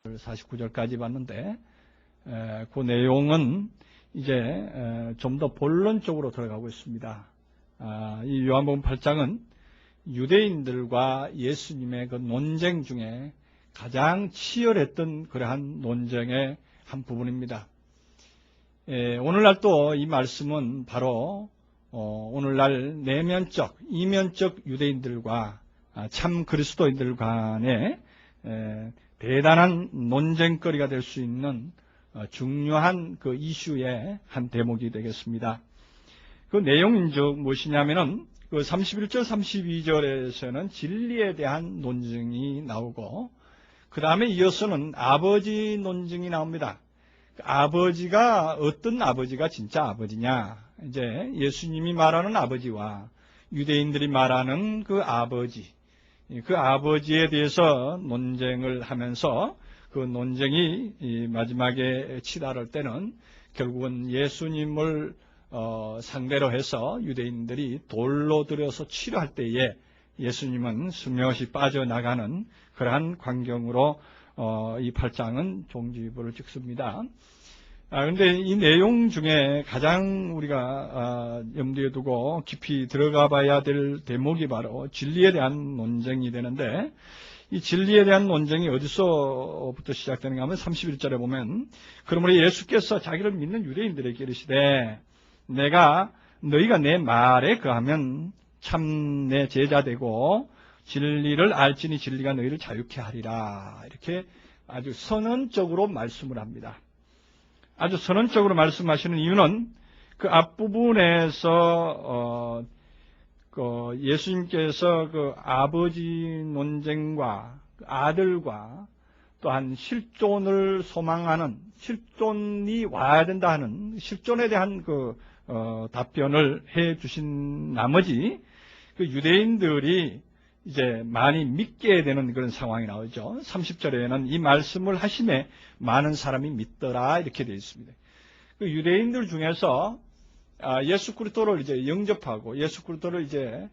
49절까지 봤는데 그 내용은 이제 좀 더 본론적으로 들어가고 있습니다. 이 요한복음 8장은 유대인들과 예수님의 그 논쟁 중에 가장 치열했던 그러한 논쟁의 한 부분입니다. 오늘날 또 이 말씀은 바로 오늘날 내면적, 이면적 유대인들과 참 그리스도인들 간의 대단한 논쟁거리가 될 수 있는 중요한 그 이슈의 한 대목이 되겠습니다. 그 내용인즉 무엇이냐면은 그 31절, 32절에서는 진리에 대한 논쟁이 나오고 그 다음에 이어서는 아버지 논쟁이 나옵니다. 아버지가 어떤 아버지가 진짜 아버지냐? 이제 예수님이 말하는 아버지와 유대인들이 말하는 그 아버지에 대해서 논쟁을 하면서 그 논쟁이 마지막에 치달을 때는 결국은 예수님을 상대로 해서 유대인들이 돌로 들여서 치료할 때에 예수님은 스며시 빠져나가는 그러한 광경으로 이 8장은 종지부를 찍습니다. 그런데 이 내용 중에 가장 우리가 염두에 두고 깊이 들어가 봐야 될 대목이 바로 진리에 대한 논쟁이 되는데, 이 진리에 대한 논쟁이 어디서부터 시작되는가 하면 31절에 보면, 그러므로 예수께서 자기를 믿는 유대인들에게 이르시되 너희가 내 말에 거하면 참 내 제자 되고 진리를 알지니 진리가 너희를 자유케 하리라. 이렇게 아주 선언적으로 말씀을 합니다. 아주 선언적으로 말씀하시는 이유는 그 앞부분에서 예수님께서 그 아버지 논쟁과 그 아들과 또한 실존을 소망하는, 실존이 와야 된다 하는 실존에 대한 그 답변을 해 주신 나머지 그 유대인들이 이제 많이 믿게 되는 그런 상황이 나오죠. 30절에는 이 말씀을 하심에 많은 사람이 믿더라 이렇게 되어 있습니다. 그 유대인들 중에서 예수 그리스도를 이제 영접하고 예수 그리스도를 이제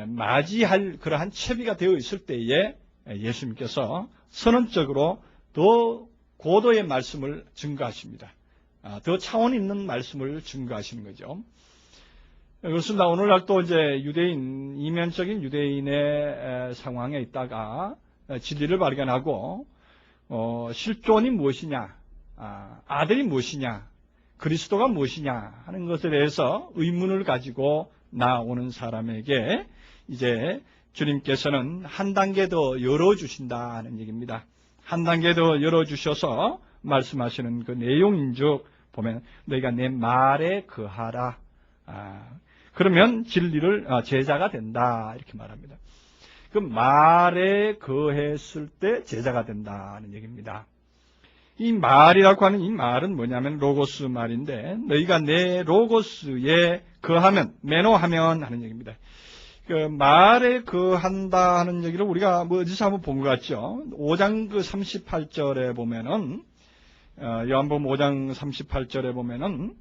맞이할 그러한 채비가 되어 있을 때에 예수님께서 선언적으로 더 고도의 말씀을 증거하십니다. 더 차원 있는 말씀을 증거하시는 거죠. 그렇습니다. 오늘날 또 이제 이면적인 유대인의 상황에 있다가 진리를 발견하고 실존이 무엇이냐, 아들이 무엇이냐, 그리스도가 무엇이냐 하는 것에 대해서 의문을 가지고 나오는 사람에게 이제 주님께서는 한 단계 더 열어주신다는 얘기입니다. 한 단계 더 열어주셔서 말씀하시는 그 내용인즉 보면 너희가 내 말에 거하라. 그러면 진리를 제자가 된다 이렇게 말합니다. 그 말에 거했을 때 제자가 된다는 얘기입니다. 이 말이라고 하는 이 말은 뭐냐면 로고스 말인데 너희가 내 로고스에 거하면, 매너하면 하는 얘기입니다. 그 말에 거한다 하는 얘기를 우리가 어디서 한번 본 것 같죠. 5장 그 38절에 보면은 요한복음 5장 38절에 보면은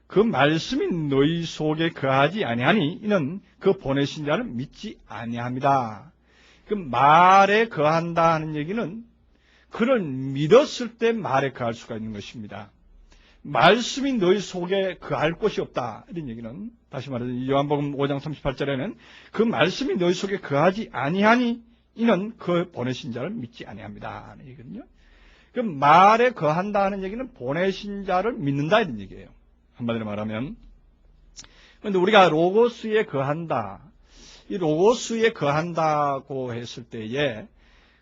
그 말씀이 너희 속에 거하지 아니하니 이는 그 보내신 자를 믿지 아니합니다. 그 말에 거한다 하는 얘기는 그를 믿었을 때 말에 거할 수가 있는 것입니다. 말씀이 너희 속에 거할 곳이 없다 이런 얘기는, 다시 말해서 요한복음 5장 38절에는 그 말씀이 너희 속에 거하지 아니하니 이는 그 보내신 자를 믿지 아니합니다 하는 얘기거든요. 그 말에 거한다 하는 얘기는 보내신 자를 믿는다 이런 얘기예요. 한마디로 말하면, 그런데 우리가 로고스에 거한다, 이 로고스에 거한다고 했을 때에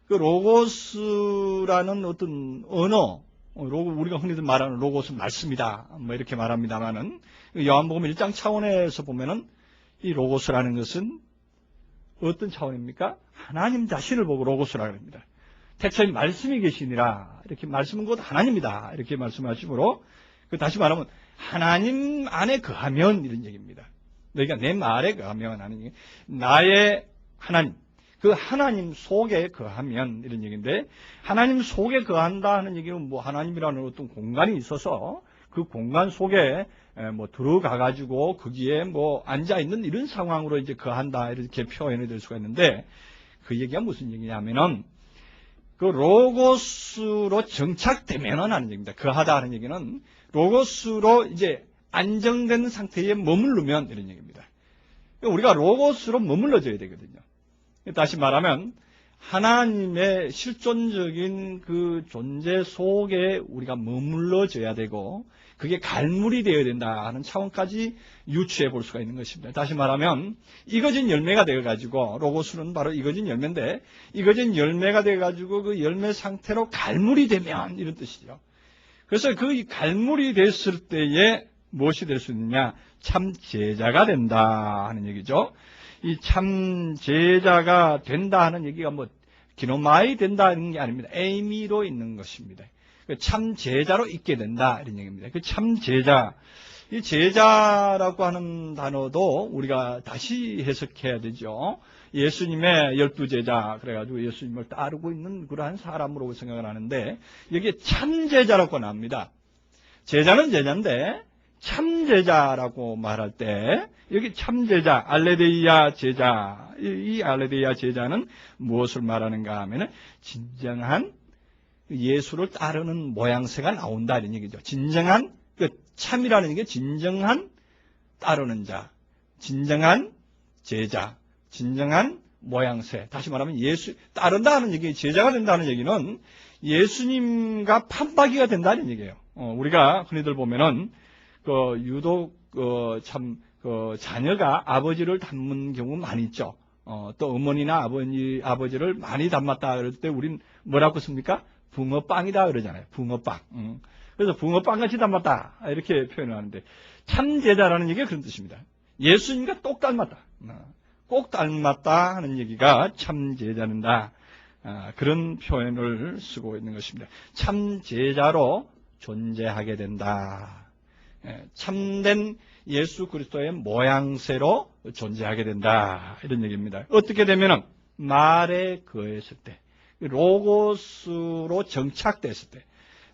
그 로고스라는 어떤 언어, 우리가 흔히들 말하는 로고스 말씀이다 뭐 이렇게 말합니다만은 요한복음 1장 차원에서 보면은 이 로고스라는 것은 어떤 차원입니까? 하나님 자신을 보고 로고스라고 합니다. 태초에 말씀이 계시니라, 이렇게 말씀은 곧 하나님이다 이렇게 말씀하시므로, 다시 말하면 하나님 안에 거하면 이런 얘기입니다. 너희가 내 말에 거하면 하는 얘기, 나의 하나님, 그 하나님 속에 거하면 이런 얘기인데, 하나님 속에 거한다 하는 얘기는 뭐 하나님이라는 어떤 공간이 있어서 그 공간 속에 뭐 들어가 가지고 거기에 뭐 앉아 있는 이런 상황으로 이제 거한다 이렇게 표현이 될 수가 있는데, 그 얘기가 무슨 얘기냐면은 그 로고스로 정착되면은 하는 얘기입니다. 거하다 하는 얘기는 로고스로 이제 안정된 상태에 머무르면 이런 얘기입니다. 우리가 로고스로 머물러져야 되거든요. 다시 말하면 하나님의 실존적인 그 존재 속에 우리가 머물러져야 되고 그게 갈물이 되어야 된다 하는 차원까지 유추해 볼 수가 있는 것입니다. 다시 말하면 익어진 열매가 되어가지고 로고스는 바로 익어진 열매인데 익어진 열매가 되어가지고 그 열매 상태로 갈물이 되면 이런 뜻이죠. 그래서 그 갈물이 됐을 때에 무엇이 될 수 있느냐? 참 제자가 된다 하는 얘기죠. 이 참 제자가 된다 하는 얘기가 뭐 기노마이 된다는 게 아닙니다. 에이미로 있는 것입니다. 참 제자로 있게 된다 이런 얘기입니다. 그 참 제자, 이 제자라고 하는 단어도 우리가 다시 해석해야 되죠. 예수님의 12제자 그래가지고 예수님을 따르고 있는 그러한 사람으로 생각을 하는데 여기에 참 제자라고 나옵니다. 제자는 제자인데 참 제자라고 말할 때 여기 참 제자, 알레데이아 제자, 이 알레데이아 제자는 무엇을 말하는가 하면은 진정한 예수를 따르는 모양새가 나온다 이런 얘기죠. 진정한 그 참이라는 게 진정한 따르는 자, 진정한 제자, 진정한 모양새. 다시 말하면 예수 따른다 하는 얘기, 제자가 된다는 얘기는 예수님과 판박이가 된다는 얘기예요. 우리가 흔히들 보면은 그 유독 자녀가 아버지를 닮은 경우 많이 있죠. 또 어머니나 아버지를 많이 닮았다 그럴 때 우린 뭐라고 씁니까? 붕어빵이다 그러잖아요. 붕어빵. 그래서 붕어빵같이 닮았다 이렇게 표현을 하는데 참 제자라는 얘기가 그런 뜻입니다. 예수님과 똑 닮았다. 꼭 닮았다 하는 얘기가 참 제자는다. 그런 표현을 쓰고 있는 것입니다. 참 제자로 존재하게 된다. 참된 예수 그리스도의 모양새로 존재하게 된다. 이런 얘기입니다. 어떻게 되면은 말에 거했을 때, 로고스로 정착됐을 때,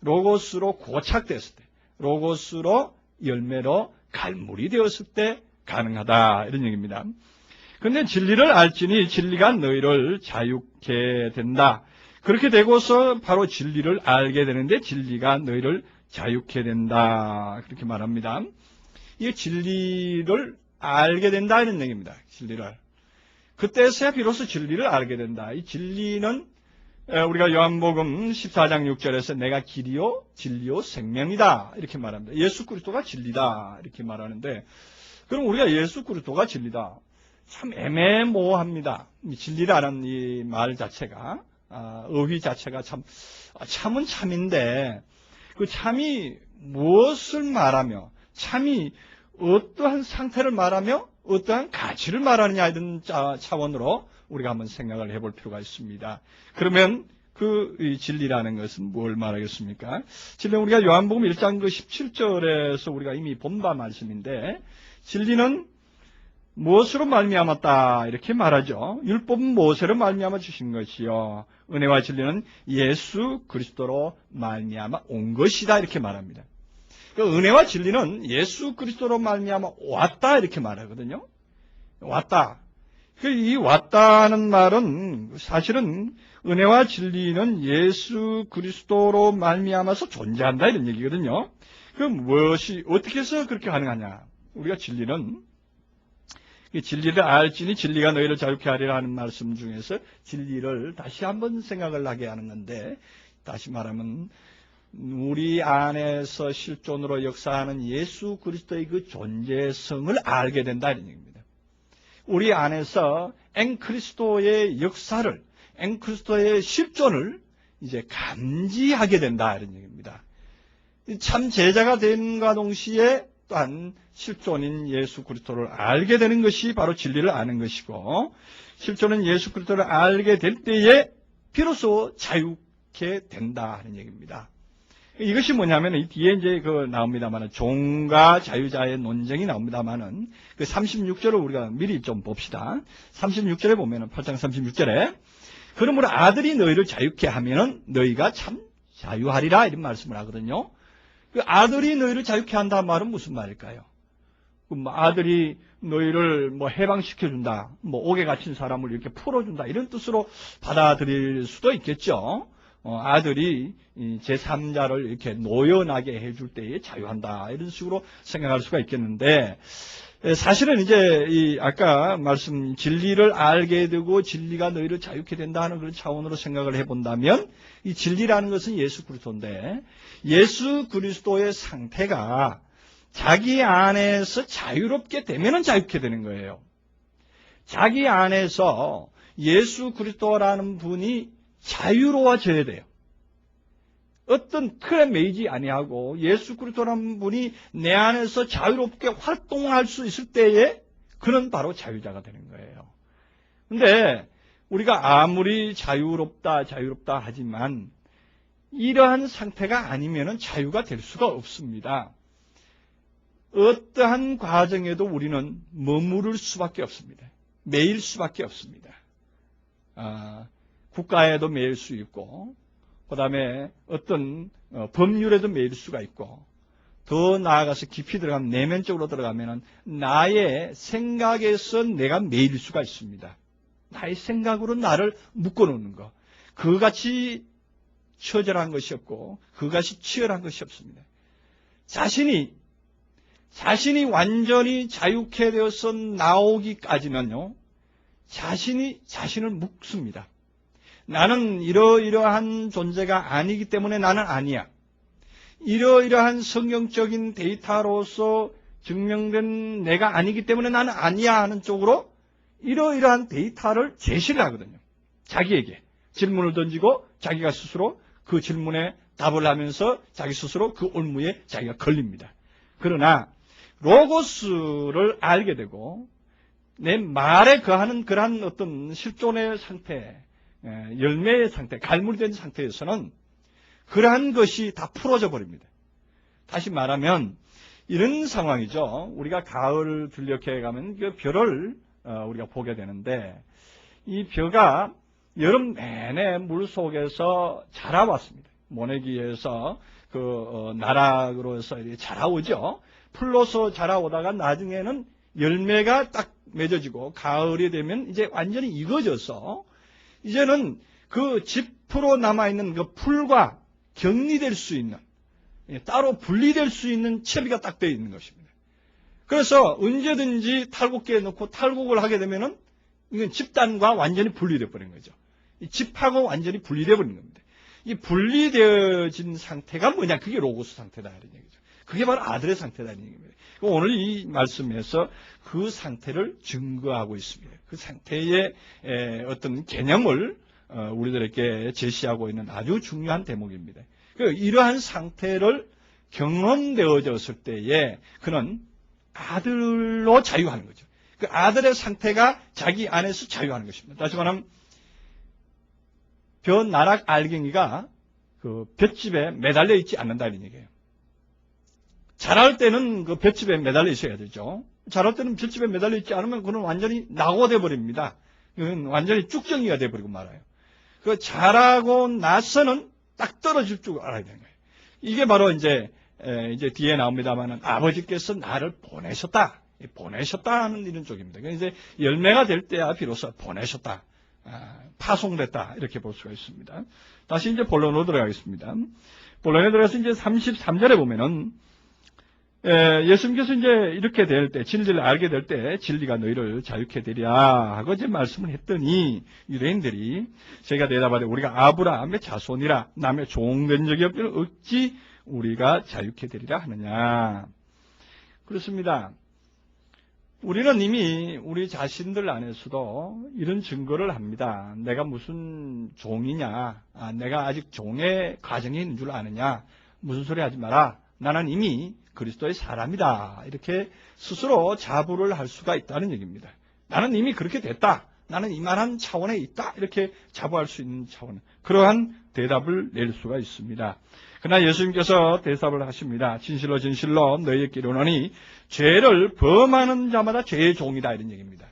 로고스로 고착됐을 때, 로고스로 열매로 갈물이 되었을 때 가능하다. 이런 얘기입니다. 그런데 진리를 알지니 진리가 너희를 자유케 된다. 그렇게 되고서 바로 진리를 알게 되는데 진리가 너희를 자유케 된다. 그렇게 말합니다. 이 진리를 알게 된다 이런 얘기입니다. 진리를. 그때서야 비로소 진리를 알게 된다. 이 진리는 우리가 요한복음 14장 6절에서 내가 길이요 진리요 생명이다 이렇게 말합니다. 예수 그리스도가 진리다 이렇게 말하는데 그럼 우리가 예수 그리스도가 진리다. 참 애매모호합니다. 진리라는 이 말 자체가 어휘 자체가 참은 참인데 그 참이 무엇을 말하며 참이 어떠한 상태를 말하며 어떠한 가치를 말하느냐 이런 차원으로 우리가 한번 생각을 해볼 필요가 있습니다. 그러면 그 진리라는 것은 뭘 말하겠습니까? 진리는 우리가 요한복음 1장 그 17절에서 우리가 이미 본 바 말씀인데 진리는 무엇으로 말미암았다 이렇게 말하죠. 율법은 모세로 말미암아 주신 것이요 은혜와 진리는 예수 그리스도로 말미암아 온 것이다 이렇게 말합니다. 그 은혜와 진리는 예수 그리스도로 말미암아 왔다 이렇게 말하거든요. 왔다. 이 왔다는 말은 사실은 은혜와 진리는 예수 그리스도로 말미암아서 존재한다 이런 얘기거든요. 그럼 무엇이 어떻게 해서 그렇게 가능하냐? 우리가 진리는 진리를 알지니 진리가 너희를 자유케 하리라 하는 말씀 중에서 진리를 다시 한번 생각을 하게 하는 건데 다시 말하면 우리 안에서 실존으로 역사하는 예수 그리스도의 그 존재성을 알게 된다 이런 얘기입니다. 우리 안에서 앵그리스도의 역사를 앵그리스도의 실존을 이제 감지하게 된다 이런 얘기입니다. 참 제자가 된과 동시에 또한 실존인 예수 그리스도를 알게 되는 것이 바로 진리를 아는 것이고 실존인 예수 그리스도를 알게 될 때에 비로소 자유케 된다 하는 얘기입니다. 이것이 뭐냐면 이 뒤에 이제 나옵니다만은 종과 자유자의 논쟁이 나옵니다만은 그 36절을 우리가 미리 좀 봅시다. 36절에 보면은 8장 36절에 그러므로 아들이 너희를 자유케 하면은 너희가 참 자유하리라 이런 말씀을 하거든요. 그 아들이 너희를 자유케 한다 말은 무슨 말일까요? 아들이 너희를 해방시켜준다, 옥에 갇힌 사람을 이렇게 풀어준다, 이런 뜻으로 받아들일 수도 있겠죠. 아들이 제3자를 이렇게 노연하게 해줄 때에 자유한다. 이런 식으로 생각할 수가 있겠는데, 사실은 이제 아까 말씀 진리를 알게 되고 진리가 너희를 자유케 된다 하는 그런 차원으로 생각을 해본다면, 이 진리라는 것은 예수 그리스도인데, 예수 그리스도의 상태가 자기 안에서 자유롭게 되면은 자유케 되는 거예요. 자기 안에서 예수 그리스도라는 분이 자유로워져야 돼요. 어떤 틀에 매이지 아니하고 예수 그리스도라는 분이 내 안에서 자유롭게 활동할 수 있을 때에 그는 바로 자유자가 되는 거예요. 근데 우리가 아무리 자유롭다 하지만 이러한 상태가 아니면은 자유가 될 수가 없습니다. 어떠한 과정에도 우리는 머무를 수밖에 없습니다. 매일 수밖에 없습니다. 국가에도 매일 수 있고, 그 다음에 어떤 법률에도 매일 수가 있고, 더 나아가서 깊이 들어가면, 내면적으로 들어가면 나의 생각에서 내가 매일 수가 있습니다. 나의 생각으로 나를 묶어놓는 것. 그같이 처절한 것이 없고 그것이 치열한 것이 없습니다. 자신이 완전히 자유케 되어서 나오기까지는요, 자신이 자신을 묶습니다. 나는 이러이러한 존재가 아니기 때문에 나는 아니야. 이러이러한 성경적인 데이터로서 증명된 내가 아니기 때문에 나는 아니야 하는 쪽으로 이러이러한 데이터를 제시를 하거든요. 자기에게 질문을 던지고 자기가 스스로 그 질문에 답을 하면서 자기 스스로 그 올무에 자기가 걸립니다. 그러나 로고스를 알게 되고 내 말에 거하는 그러한 어떤 실존의 상태, 열매의 상태, 갈무리된 상태에서는 그러한 것이 다 풀어져 버립니다. 다시 말하면 이런 상황이죠. 우리가 가을 들녘에 가면 그 벼를 우리가 보게 되는데, 이 벼가 여름 내내 물 속에서 자라왔습니다. 모내기에서 나락으로 해서 자라오죠. 풀로서 자라오다가 나중에는 열매가 딱 맺어지고 가을이 되면 이제 완전히 익어져서 이제는 그 짚으로 남아있는 그 풀과 격리될 수 있는, 따로 분리될 수 있는 채비가 딱 되어 있는 것입니다. 그래서 언제든지 탈곡기에 넣고 탈곡을 하게 되면은 이건 집단과 완전히 분리되어 버린 거죠. 이 집하고 완전히 분리되어 버린 겁니다. 이 분리되어진 상태가 뭐냐? 그게 로고스 상태다 이런 얘기죠. 그게 바로 아들의 상태다 이런 얘기입니다. 오늘 이 말씀에서 그 상태를 증거하고 있습니다. 그 상태의 어떤 개념을 우리들에게 제시하고 있는 아주 중요한 대목입니다. 이러한 상태를 경험되어졌을 때에 그는 아들로 자유하는 거죠. 그 아들의 상태가 자기 안에서 자유하는 것입니다. 다시 말하면 벼나락 알갱이가 그 볏짚에 매달려 있지 않는다는 얘기예요. 자랄 때는 그 볏짚에 매달려 있어야 되죠. 자랄 때는 볏짚에 매달려 있지 않으면 그는 완전히 낙오돼 버립니다. 그건 완전히 쭉정이가 돼 버리고 말아요. 그 자라고 나서는 딱 떨어질 줄 알아야 되는 거예요. 이게 바로 이제 뒤에 나옵니다만은 아버지께서 나를 보내셨다 하는 이런 쪽입니다. 이제 열매가 될 때야 비로소 보내셨다, 파송됐다 이렇게 볼 수가 있습니다. 다시 이제 본론으로 들어가겠습니다. 본론에 들어가서 이제 33절에 보면은 예수님께서 이제 이렇게 될 때, 진리를 알게 될 때 진리가 너희를 자유케 되리라 하고 이제 말씀을 했더니 유대인들이 저희가 대답하되 우리가 아브라함의 자손이라 남의 종된 적이 없기를 어찌 우리가 자유케 되리라 하느냐. 그렇습니다. 우리는 이미 우리 자신들 안에서도 이런 증거를 합니다. 내가 무슨 종이냐, 내가 아직 종의 과정에 있는 줄 아느냐, 무슨 소리 하지 마라, 나는 이미 그리스도의 사람이다, 이렇게 스스로 자부를 할 수가 있다는 얘기입니다. 나는 이미 그렇게 됐다, 나는 이만한 차원에 있다, 이렇게 자부할 수 있는 차원, 그러한 대답을 낼 수가 있습니다. 그러나 예수님께서 대답을 하십니다. 진실로 진실로 너희에게 이르노니 죄를 범하는 자마다 죄의 종이다, 이런 얘기입니다.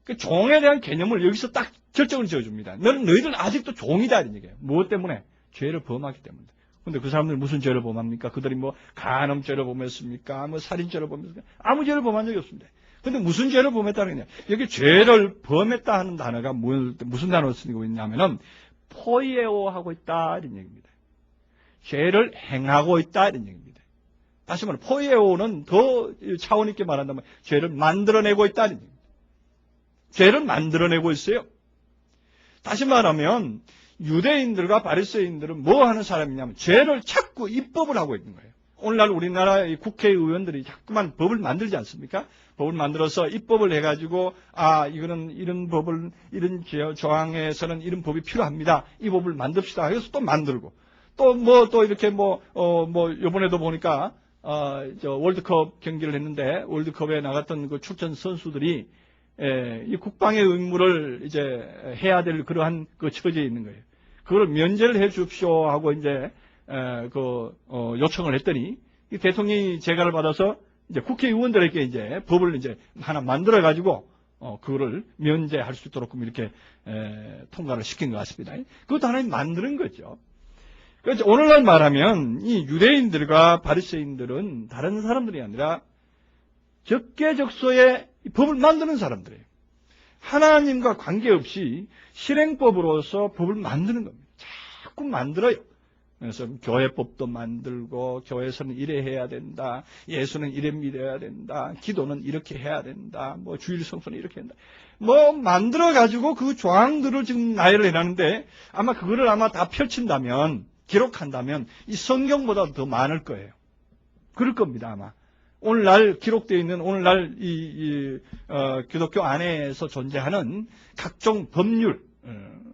그 종에 대한 개념을 여기서 딱 결정을 지어줍니다. 너희들 아직도 종이다, 이런 얘기예요. 무엇 때문에? 죄를 범하기 때문에. 근데 그 사람들은 무슨 죄를 범합니까? 그들이 뭐 간음죄를 범했습니까? 뭐 살인죄를 범했습니까? 아무 죄를 범한 적이 없습니다. 근데 무슨 죄를 범했다는 거냐? 여기 죄를 범했다 하는 단어가 무슨 단어를 쓰고 있냐면은 포이에오 하고 있다 이런 얘기입니다. 죄를 행하고 있다 이런 얘기입니다. 다시 말해 포이에오는 더 차원 있게 말한다면 죄를 만들어내고 있다 이런 얘기입니다. 죄를 만들어내고 있어요. 다시 말하면 유대인들과 바리새인들은 뭐 하는 사람이냐면 죄를 자꾸 입법을 하고 있는 거예요. 오늘날 우리나라의 국회의원들이 자꾸만 법을 만들지 않습니까? 법을 만들어서 입법을 해가지고 이거는 이런 법을 이런 조항에서는 이런 법이 필요합니다. 이 법을 만듭시다. 그래서 또 만들고 또 이렇게 요번에도 보니까 월드컵 경기를 했는데 월드컵에 나갔던 그 출전 선수들이 이 국방의 의무를 이제 해야 될 그러한 그 처지에 있는 거예요. 그걸 면제를 해 주십시오 하고 이제 요청을 했더니 이 대통령이 재가를 받아서 이제 국회의원들에게 이제 법을 이제 하나 만들어 가지고 그거를 면제할 수 있도록 이렇게 통과를 시킨 것 같습니다. 그것도 하나님 만드는 거죠. 그래서 오늘날 말하면 이 유대인들과 바리새인들은 다른 사람들이 아니라 적개적소에 법을 만드는 사람들이에요. 하나님과 관계없이 실행법으로서 법을 만드는 겁니다. 자꾸 만들어요. 그래서 교회법도 만들고 교회에서는 이래 해야 된다. 예수는 이래 믿어야 된다. 기도는 이렇게 해야 된다. 주일 성수는 이렇게 한다. 만들어가지고 그 조항들을 지금 나열을 해놨는데 아마 그거를 다 펼친다면 기록한다면 이 성경보다 더 많을 거예요. 그럴 겁니다 아마. 오늘날 기록되어 있는 오늘날 기독교 안에서 존재하는 각종 법률,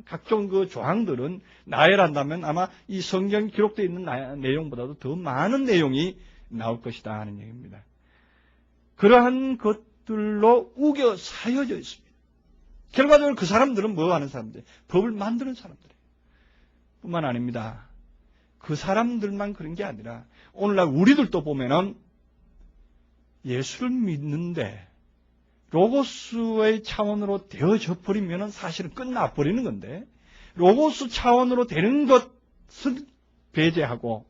각종 그 조항들은 나열한다면 아마 이 성경 기록되어 있는 내용보다도 더 많은 내용이 나올 것이다 하는 얘기입니다. 그러한 것들로 우겨 사여져 있습니다. 결과적으로 그 사람들은 뭐 하는 사람들? 법을 만드는 사람들이에요. 뿐만 아닙니다. 그 사람들만 그런 게 아니라 오늘날 우리들도 보면은 예수를 믿는데 로고스의 차원으로 되어져 버리면 사실은 끝나버리는 건데 로고스 차원으로 되는 것을 배제하고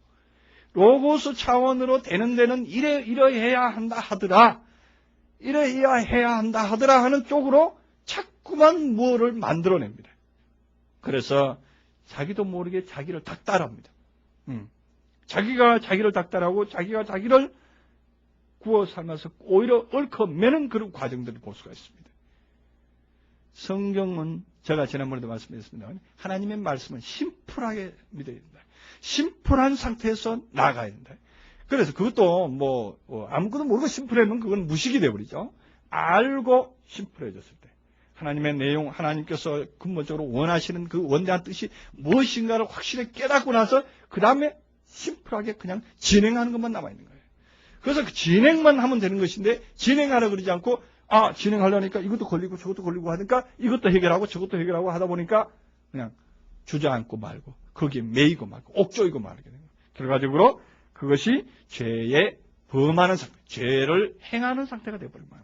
로고스 차원으로 되는 데는 이러해야 한다 하더라 하는 쪽으로 자꾸만 뭐를 만들어냅니다. 그래서 자기도 모르게 자기를 닥달합니다. 자기가 자기를 닥달하고 자기가 자기를 구워 삶아서 오히려 얽혀매는 그런 과정들을 볼 수가 있습니다. 성경은 제가 지난번에도 말씀드렸습니다. 하나님의 말씀은 심플하게 믿어야 된다. 심플한 상태에서 나아가야 된다. 그래서 그것도 아무것도 모르고 심플하면 그건 무식이 되어버리죠. 알고 심플해졌을 때 하나님의 내용, 하나님께서 근본적으로 원하시는 그 원대한 뜻이 무엇인가를 확실히 깨닫고 나서 그 다음에 심플하게 그냥 진행하는 것만 남아있는 거예요. 그래서 그 진행만 하면 되는 것인데 진행하라 그러지 않고 진행하려니까 이것도 걸리고 저것도 걸리고 하니까 이것도 해결하고 저것도 해결하고 하다 보니까 그냥 주저앉고 말고 거기에 매이고 말고 옥조이고 말게 되는 거예요. 결과적으로 그것이 죄에 범하는 상태, 죄를 행하는 상태가 되어버린 거예요.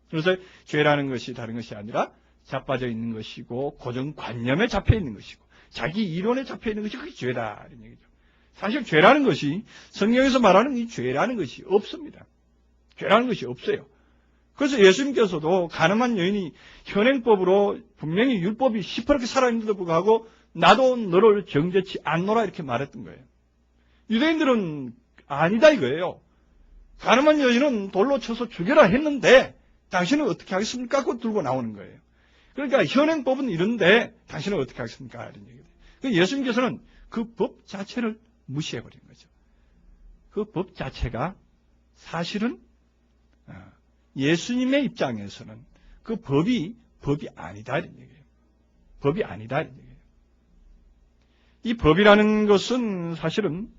그래서 죄라는 것이 다른 것이 아니라 자빠져 있는 것이고 고정관념에 잡혀 있는 것이고 자기 이론에 잡혀 있는 것이 그게 죄다 이런 얘기죠. 사실 죄라는 것이 성경에서 말하는 이 죄라는 것이 없습니다. 죄라는 것이 없어요. 그래서 예수님께서도 가늠한 여인이 현행법으로 분명히 율법이 시퍼렇게 살아있는데도 불구하고 나도 너를 정죄치 않노라 이렇게 말했던 거예요. 유대인들은 아니다 이거예요. 가늠한 여인은 돌로 쳐서 죽여라 했는데 당신은 어떻게 하겠습니까? 그거 들고 나오는 거예요. 그러니까 현행법은 이런데 당신은 어떻게 하겠습니까? 이런 얘기예요. 예수님께서는 그 법 자체를 무시해버린 거죠. 그 법 자체가 사실은 예수님의 입장에서는 그 법이 아니다 이런 얘기예요. 법이 아니다 이런 얘기예요. 이 법이라는 것은 사실은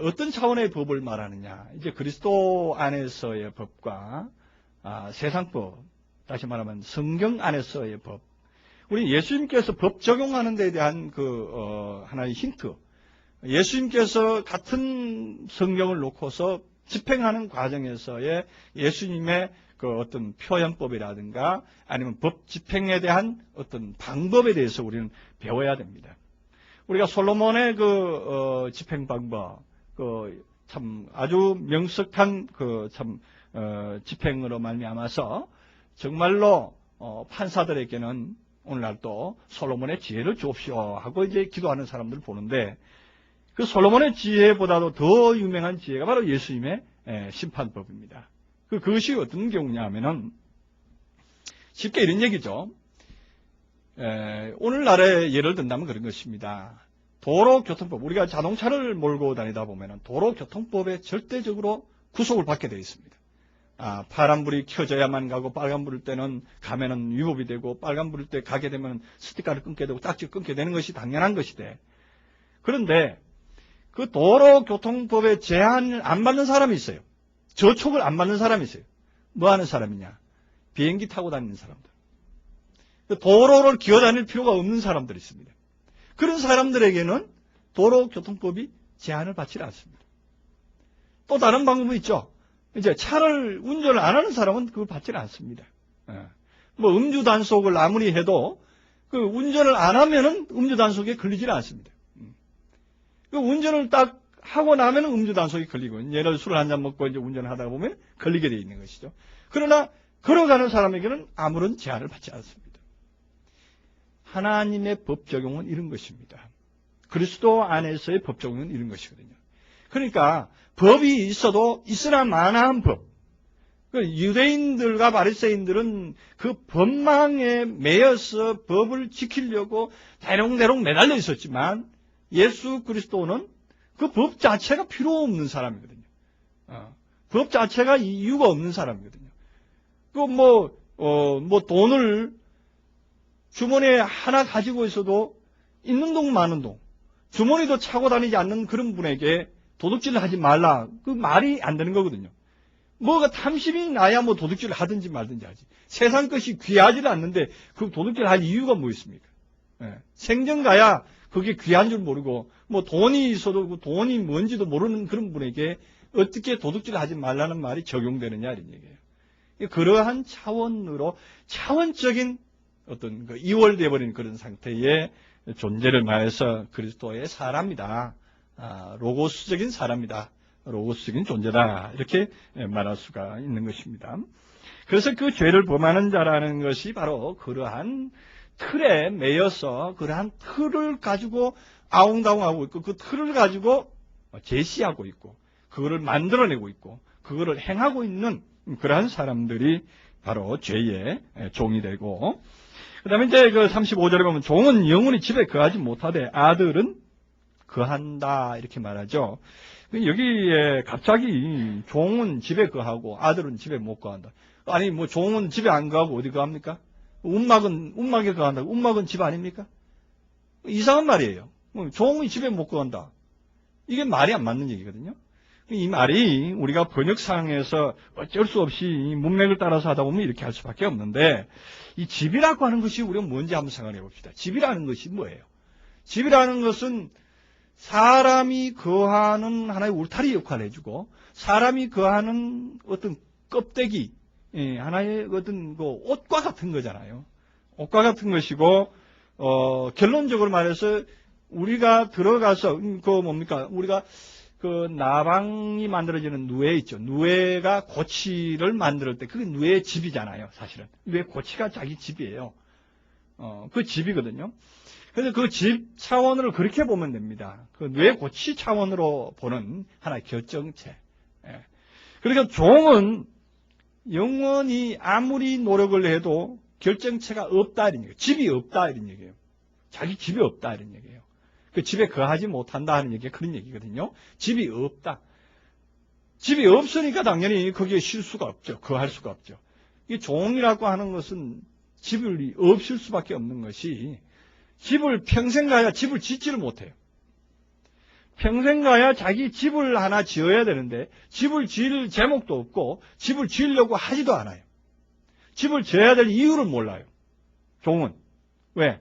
어떤 차원의 법을 말하느냐. 이제 그리스도 안에서의 법과 세상법, 다시 말하면 성경 안에서의 법. 우리 예수님께서 법 적용하는 데에 대한 하나의 힌트. 예수님께서 같은 성경을 놓고서 집행하는 과정에서의 예수님의 그 어떤 표현법이라든가 아니면 법 집행에 대한 어떤 방법에 대해서 우리는 배워야 됩니다. 우리가 솔로몬의 집행 방법, 참 아주 명석한 집행으로 말미암아서 정말로 판사들에게는 오늘날 또 솔로몬의 지혜를 주옵시오 하고 이제 기도하는 사람들을 보는데, 그 솔로몬의 지혜보다도 더 유명한 지혜가 바로 예수님의 심판법입니다. 그것이 어떤 경우냐 하면은, 쉽게 이런 얘기죠. 오늘날의 예를 든다면 그런 것입니다. 도로교통법, 우리가 자동차를 몰고 다니다 보면은 도로교통법에 절대적으로 구속을 받게 되어 있습니다. 파란불이 켜져야만 가고, 빨간불일 때는 가면은 위법이 되고, 빨간불일 때 가게 되면 스티커를 끊게 되고, 딱지를 끊게 되는 것이 당연한 것이데, 그런데 그 도로교통법에 제한을 안 받는 사람이 있어요. 저촉을 안 받는 사람이 있어요. 뭐 하는 사람이냐? 비행기 타고 다니는 사람들. 도로를 기어다닐 필요가 없는 사람들이 있습니다. 그런 사람들에게는 도로교통법이 제한을 받지 않습니다. 또 다른 방법은 있죠. 이제 차를 운전을 안 하는 사람은 그걸 받지는 않습니다. 뭐 음주 단속을 아무리 해도 그 운전을 안 하면은 음주 단속에 걸리지는 않습니다. 그 운전을 딱 하고 나면은 음주 단속이 걸리고, 예를 술을 한 잔 먹고 이제 운전을 하다가 보면 걸리게 되어 있는 것이죠. 그러나 걸어가는 사람에게는 아무런 제한을 받지 않습니다. 하나님의 법 적용은 이런 것입니다. 그리스도 안에서의 법 적용은 이런 것이거든요. 그러니까 법이 있어도 있으나 마나한 법. 유대인들과 바리새인들은 그 법망에 매여서 법을 지키려고 대롱대롱 매달려 있었지만, 예수 그리스도는 그 법 자체가 필요 없는 사람이거든요. 법 자체가 이유가 없는 사람이거든요. 돈을 주머니에 하나 가지고 있어도 있는 동 마는 동, 주머니도 차고 다니지 않는 그런 분에게 도둑질을 하지 말라. 그 말이 안 되는 거거든요. 뭐가 탐심이 나야 뭐 도둑질을 하든지 말든지 하지. 세상 것이 귀하지는 않는데 그 도둑질을 할 이유가 뭐 있습니까? 생전 가야 그게 귀한 줄 모르고, 뭐 돈이 있어도 그 돈이 뭔지도 모르는 그런 분에게 어떻게 도둑질을 하지 말라는 말이 적용되느냐 이런 얘기예요. 그러한 차원으로 차원적인 어떤 그 이월되어 버린 그런 상태의 존재를 말해서 그리스도의 사람이다. 로고스적인 사람이다. 로고스적인 존재다. 이렇게 말할 수가 있는 것입니다. 그래서 그 죄를 범하는 자라는 것이 바로 그러한 틀에 매여서 그러한 틀을 가지고 아웅다웅하고 있고, 그 틀을 가지고 제시하고 있고, 그거를 만들어내고 있고, 그거를 행하고 있는 그러한 사람들이 바로 죄의 종이 되고, 그 다음에 이제 그 35절에 보면 종은 영원히 집에 거하지 못하되 아들은 거한다 이렇게 말하죠. 여기에 갑자기 종은 집에 거하고 아들은 집에 못 거한다. 아니 뭐 종은 집에 안 거하고 어디 거합니까? 운막에 거한다고. 운막은 집 아닙니까? 이상한 말이에요. 종이 집에 못 거한다. 이게 말이 안 맞는 얘기거든요. 이 말이 우리가 번역상에서 어쩔 수 없이 문맥을 따라서 하다 보면 이렇게 할 수밖에 없는데, 이 집이라고 하는 것이 우리가 뭔지 한번 생각해 봅시다. 집이라는 것이 뭐예요? 집이라는 것은 사람이 거하는 하나의 울타리 역할을 해주고, 사람이 거하는 어떤 껍데기, 하나의 어떤 그 옷과 같은 거잖아요. 옷과 같은 것이고, 결론적으로 말해서 우리가 들어가서 우리가 그 나방이 만들어지는 누에 있죠. 누에가 고치를 만들 때 그게 누에의 집이잖아요. 사실은 누에 고치가 자기 집이에요. 그 집이거든요. 그래서 그 집 차원으로 그렇게 보면 됩니다. 그 누에 고치 차원으로 보는 하나의 결정체. 그러니까 종은 영원히 아무리 노력을 해도 결정체가 없다 이런 얘기예요. 집이 없다 이런 얘기예요. 자기 집이 없다 이런 얘기예요. 그 집에 거하지 못한다 하는 얘기가 그런 얘기거든요. 집이 없다. 집이 없으니까 당연히 거기에 쉴 수가 없죠. 거할 수가 없죠. 이 종이라고 하는 것은 집이 없을 수밖에 없는 것이, 집을 평생 가야 집을 짓지를 못해요. 평생 가야 자기 집을 하나 지어야 되는데 집을 지을 제목도 없고 집을 지으려고 하지도 않아요. 집을 지어야 될 이유를 몰라요. 종은. 왜?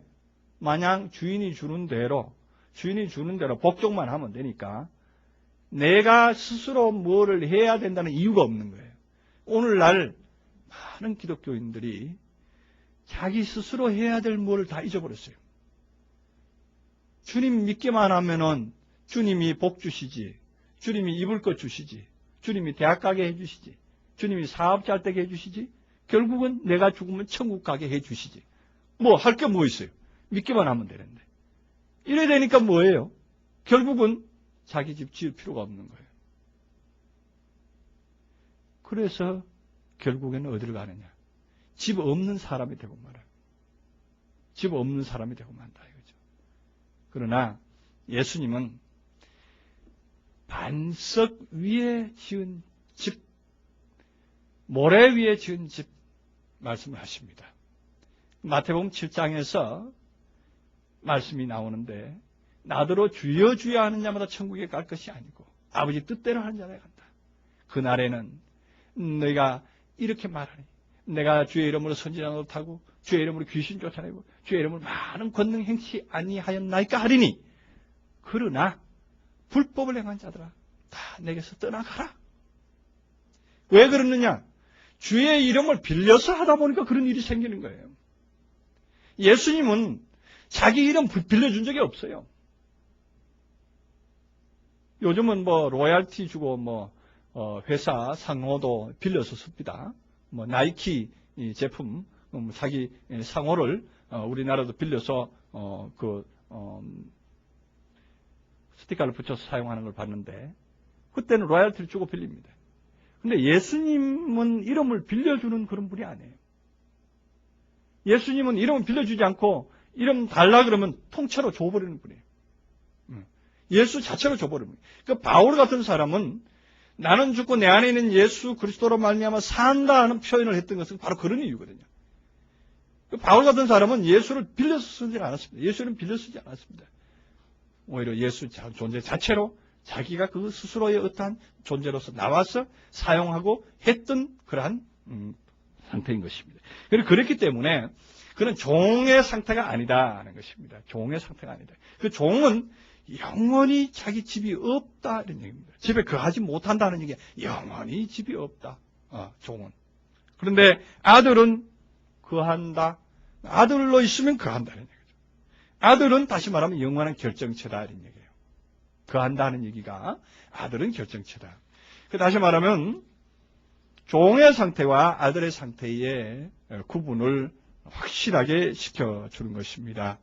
마냥 주인이 주는 대로 복종만 하면 되니까 내가 스스로 뭐를 해야 된다는 이유가 없는 거예요. 오늘날 많은 기독교인들이 자기 스스로 해야 될 뭐를 다 잊어버렸어요. 주님 믿기만 하면은 주님이 복 주시지, 주님이 입을 것 주시지, 주님이 대학 가게 해주시지, 주님이 사업 잘 되게 해주시지, 결국은 내가 죽으면 천국 가게 해주시지. 뭐 할 게 뭐 있어요? 믿기만 하면 되는데. 이래 되니까 뭐예요? 결국은 자기 집 지을 필요가 없는 거예요. 그래서 결국에는 어디를 가느냐? 집 없는 사람이 되고 말아요. 집 없는 사람이 되고 만다 이거죠. 그러나 예수님은 반석 위에 지은 집, 모래 위에 지은 집 말씀을 하십니다. 마태복음 7장에서 말씀이 나오는데 나더러 주여 주여 하는 자마다 천국에 갈 것이 아니고 아버지 뜻대로 하는 자가 간다. 그날에는 너희가 이렇게 말하니 내가 주의 이름으로 선지자 노릇하고 주의 이름으로 귀신 쫓아내고 주의 이름으로 많은 권능 행치 아니하였나이까 하리니 그러나 불법을 행한 자들아 다 내게서 떠나가라. 왜 그러느냐? 주의 이름을 빌려서 하다 보니까 그런 일이 생기는 거예요. 예수님은 자기 이름 빌려준 적이 없어요. 요즘은 뭐 로얄티 주고 회사 상호도 빌려서 씁니다. 나이키 제품 자기 상호를 우리나라도 빌려서 스티커를 붙여서 사용하는 걸 봤는데 그때는 로얄티를 주고 빌립니다. 근데 예수님은 이름을 빌려주는 그런 분이 아니에요. 예수님은 이름을 빌려주지 않고 이름 달라 그러면 통째로 줘버리는 분이에요. 예수 자체로 줘버리는 분이에요. 그러니까 바울 같은 사람은 나는 죽고 내 안에 있는 예수 그리스도로 말미암아 산다는 표현을 했던 것은 바로 그런 이유거든요. 바울 같은 사람은 예수를 빌려서 쓰지 않았습니다. 예수는 빌려 쓰지 않았습니다. 오히려 예수 존재 자체로 자기가 그 스스로의 어떠한 존재로서 나와서 사용하고 했던 그러한 상태인 것입니다. 그렇기 때문에 그는 종의 상태가 아니다는 것입니다. 종의 상태가 아니다. 그 종은 영원히 자기 집이 없다 이런 얘기입니다. 집에 거하지 못한다는 얘기야. 영원히 집이 없다. 종은. 그런데 아들은 거한다. 아들로 있으면 거한다는 얘기죠. 아들은 다시 말하면 영원한 결정체다 이런 얘기예요. 거한다는 얘기가 아들은 결정체다. 다시 말하면 종의 상태와 아들의 상태의 구분을 확실하게 시켜주는 것입니다.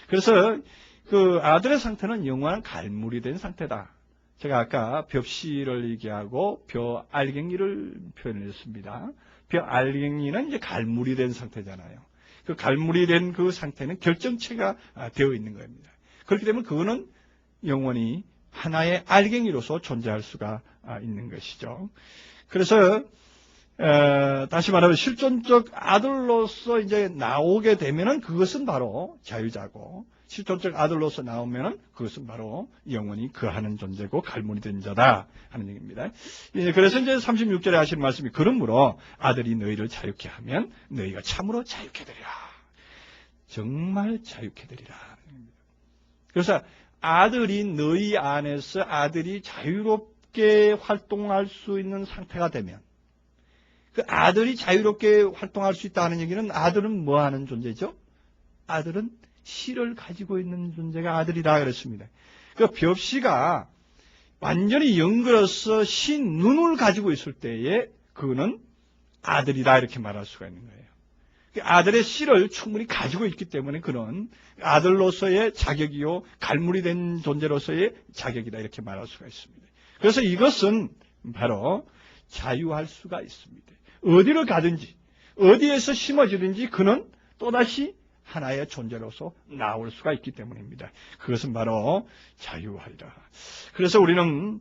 그래서 그 아들의 상태는 영원한 갈물이 된 상태다. 제가 아까 벽시를 얘기하고 벼알갱이를 표현했습니다. 벼알갱이는 이제 갈물이 된 상태잖아요. 그 갈물이 된 그 상태는 결정체가 되어 있는 겁니다. 그렇기 때문에 그거는 영원히 하나의 알갱이로서 존재할 수가 있는 것이죠. 그래서 다시 말하면 실존적 아들로서 이제 나오게 되면은 그것은 바로 자유자고 실존적 아들로서 나오면은 그것은 바로 영원히 거하는 존재고 갈물이 된 자다 하는 얘기입니다. 그래서 이제 36절에 하시는 말씀이 그러므로 아들이 너희를 자유케 하면 너희가 참으로 자유케 되리라. 정말 자유케 되리라. 그래서 아들이 너희 안에서 아들이 자유롭게 활동할 수 있는 상태가 되면 그 아들이 자유롭게 활동할 수 있다는 얘기는 아들은 뭐 하는 존재죠? 아들은 씨를 가지고 있는 존재가 아들이다 그랬습니다. 그 벽씨가 완전히 연결해서 씨 눈을 가지고 있을 때에 그거는 아들이다 이렇게 말할 수가 있는 거예요. 아들의 씨를 충분히 가지고 있기 때문에 그는 아들로서의 자격이요 갈물이 된 존재로서의 자격이다 이렇게 말할 수가 있습니다. 그래서 이것은 바로 자유할 수가 있습니다. 어디를 가든지 어디에서 심어지든지 그는 또다시 하나의 존재로서 나올 수가 있기 때문입니다. 그것은 바로 자유하리라. 그래서 우리는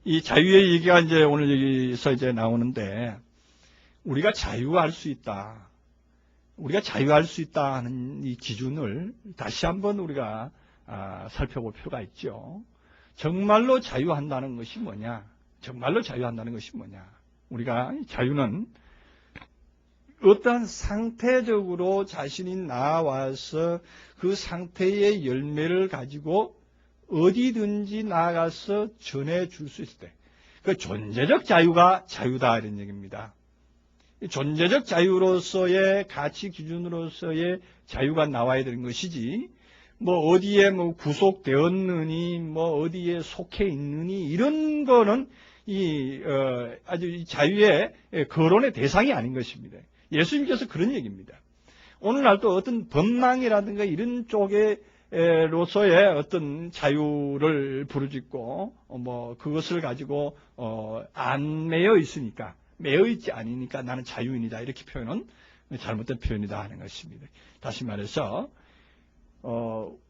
이 자유의 얘기가 이제 오늘 여기서 이제 나오는데 우리가 자유할 수 있다. 우리가 자유할 수 있다 하는 이 기준을 다시 한번 우리가 살펴볼 필요가 있죠. 정말로 자유한다는 것이 뭐냐? 정말로 자유한다는 것이 뭐냐? 우리가 자유는 어떠한 상태적으로 자신이 나와서 그 상태의 열매를 가지고 어디든지 나가서 전해줄 수 있을 때, 그 존재적 자유가 자유다 이런 얘기입니다. 존재적 자유로서의 가치 기준으로서의 자유가 나와야 되는 것이지, 뭐 어디에 뭐 구속되었느니, 뭐 어디에 속해 있느니 이런 거는 아주 자유의 거론의 대상이 아닌 것입니다. 예수님께서 그런 얘기입니다. 오늘날 또 어떤 법망이라든가 이런 쪽에로서의 어떤 자유를 부르짖고 그것을 가지고 안 매여 있으니까, 매여 있지 않으니까 나는 자유인이다 이렇게 표현은 잘못된 표현이다 하는 것입니다. 다시 말해서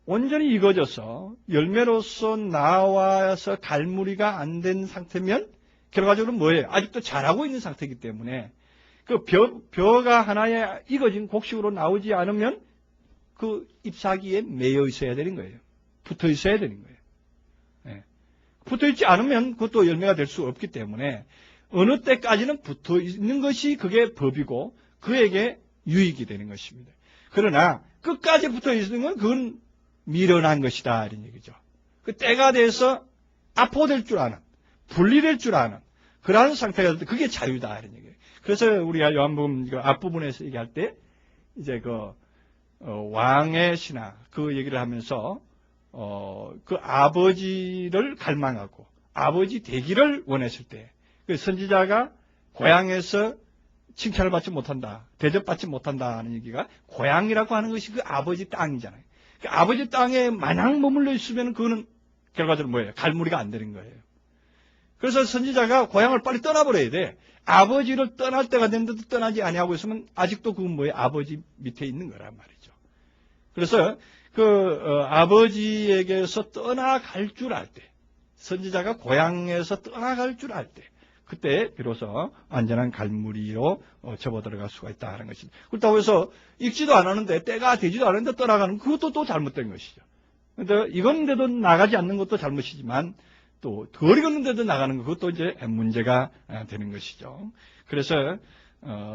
온전히 익어져서 열매로서 나와서 갈무리가 안 된 상태면 결과적으로 뭐예요? 아직도 자라고 있는 상태이기 때문에 그 벼가 하나에 익어진 곡식으로 나오지 않으면 그 잎사귀에 매여 있어야 되는 거예요. 붙어 있어야 되는 거예요. 네. 붙어 있지 않으면 그것도 열매가 될 수 없기 때문에 어느 때까지는 붙어 있는 것이 그게 법이고 그에게 유익이 되는 것입니다. 그러나 끝까지 붙어 있는 건 그건 미련한 것이다 이런 얘기죠. 그 때가 돼서 아포될 줄 아는, 분리될 줄 아는 그러한 상태가 될 때 그게 자유다 이런 얘기예요. 그래서 우리가 요한복음 앞부분에서 얘기할 때 이제 왕의 신하 그 얘기를 하면서 그 아버지를 갈망하고 아버지 되기를 원했을 때 그 선지자가 고향에서 칭찬을 받지 못한다, 대접받지 못한다 하는 얘기가 고향이라고 하는 것이 그 아버지 땅이잖아요. 그 아버지 땅에 마냥 머물러 있으면 그거는 결과적으로 뭐예요? 갈무리가 안 되는 거예요. 그래서 선지자가 고향을 빨리 떠나버려야 돼. 아버지를 떠날 때가 됐는데도 떠나지 아니하고 있으면 아직도 그건 뭐예요? 아버지 밑에 있는 거란 말이죠. 그래서 아버지에게서 떠나갈 줄 알 때, 선지자가 고향에서 떠나갈 줄 알 때, 그때 비로소 완전한 갈무리로 접어들어갈 수가 있다는 것입니다. 그렇다고 해서 익지도 않았는데 때가 되지도 않았는데 떠나가는 그것도 또 잘못된 것이죠. 그런데 익었는데도 나가지 않는 것도 잘못이지만 또 덜 익었는데도 나가는 것 그것도 이제 문제가 되는 것이죠. 그래서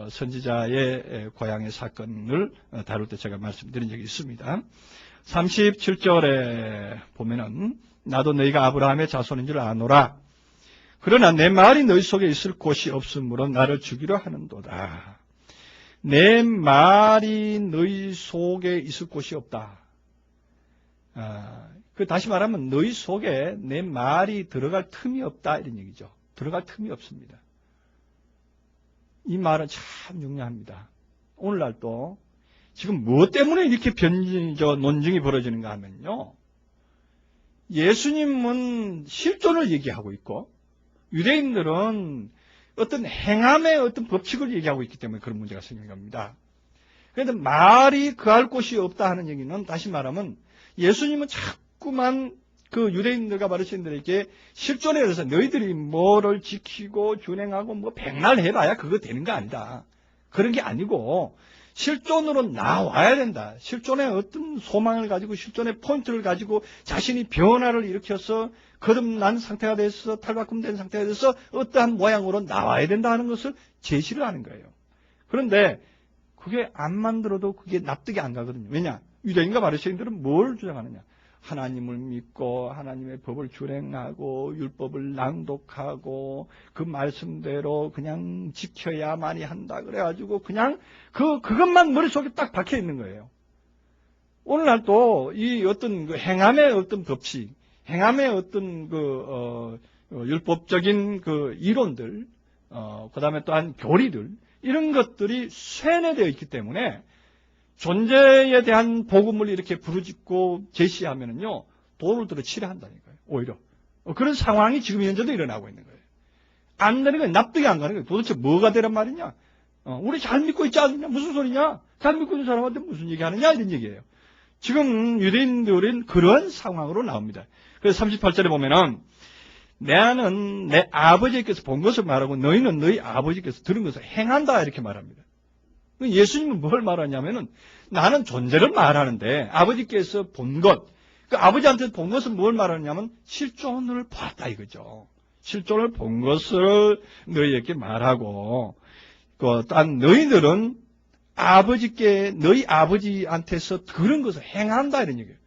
선지자의 고향의 사건을 다룰 때 제가 말씀드린 적이 있습니다. 37절에 보면은 나도 너희가 아브라함의 자손인 줄 아노라. 그러나 내 말이 너희 속에 있을 곳이 없으므로 나를 죽이려 하는도다. 내 말이 너희 속에 있을 곳이 없다. 다시 말하면 너희 속에 내 말이 들어갈 틈이 없다 이런 얘기죠. 들어갈 틈이 없습니다. 이 말은 참 중요합니다. 오늘날도 지금 무엇 때문에 이렇게 논쟁이 벌어지는가 하면요. 예수님은 실존을 얘기하고 있고 유대인들은 어떤 행함의 어떤 법칙을 얘기하고 있기 때문에 그런 문제가 생긴 겁니다. 그런데 말이 그할 곳이 없다 하는 얘기는 다시 말하면 예수님은 자꾸만 그 유대인들과 바리새인들에게 실존에 대해서 너희들이 뭐를 지키고 준행하고 백날 해봐야 그거 되는 거 아니다. 그런 게 아니고 실존으로 나와야 된다. 실존의 어떤 소망을 가지고 실존의 포인트를 가지고 자신이 변화를 일으켜서 거듭난 상태가 돼서 탈바꿈된 상태가 돼서 어떠한 모양으로 나와야 된다 하는 것을 제시를 하는 거예요. 그런데 그게 안 만들어도 그게 납득이 안 가거든요. 왜냐? 유대인과 바리새인들은 뭘 주장하느냐? 하나님을 믿고 하나님의 법을 준행하고 율법을 낭독하고 그 말씀대로 그냥 지켜야만이 한다 그래가지고 그냥 그것만 머릿속에 딱 박혀 있는 거예요. 오늘날도 이 어떤 행함의 어떤 법칙, 행함의 어떤 율법적인 이론들, 그 다음에 또한 교리들 이런 것들이 쇠뇌되어 있기 때문에. 존재에 대한 복음을 이렇게 부르짖고 제시하면은요, 돌을 들어 치려 한다니까요, 오히려. 그런 상황이 지금 현재도 일어나고 있는 거예요. 안 되는 거예요. 납득이 안 가는 거예요. 도대체 뭐가 되란 말이냐? 우리 잘 믿고 있지 않느냐? 무슨 소리냐? 잘 믿고 있는 사람한테 무슨 얘기 하느냐? 이런 얘기예요. 지금 유대인들은 그런 상황으로 나옵니다. 그래서 38절에 보면은, 나는 내 아버지께서 본 것을 말하고 너희는 너희 아버지께서 들은 것을 행한다. 이렇게 말합니다. 예수님은 뭘 말하냐면은 나는 존재를 말하는데 아버지께서 본 것, 그 아버지한테 본 것은 뭘 말하냐면 실존을 봤다 이거죠. 실존을 본 것을 너희에게 말하고, 딴 너희들은 너희 아버지한테서 들은 것을 행한다 이런 얘기예요.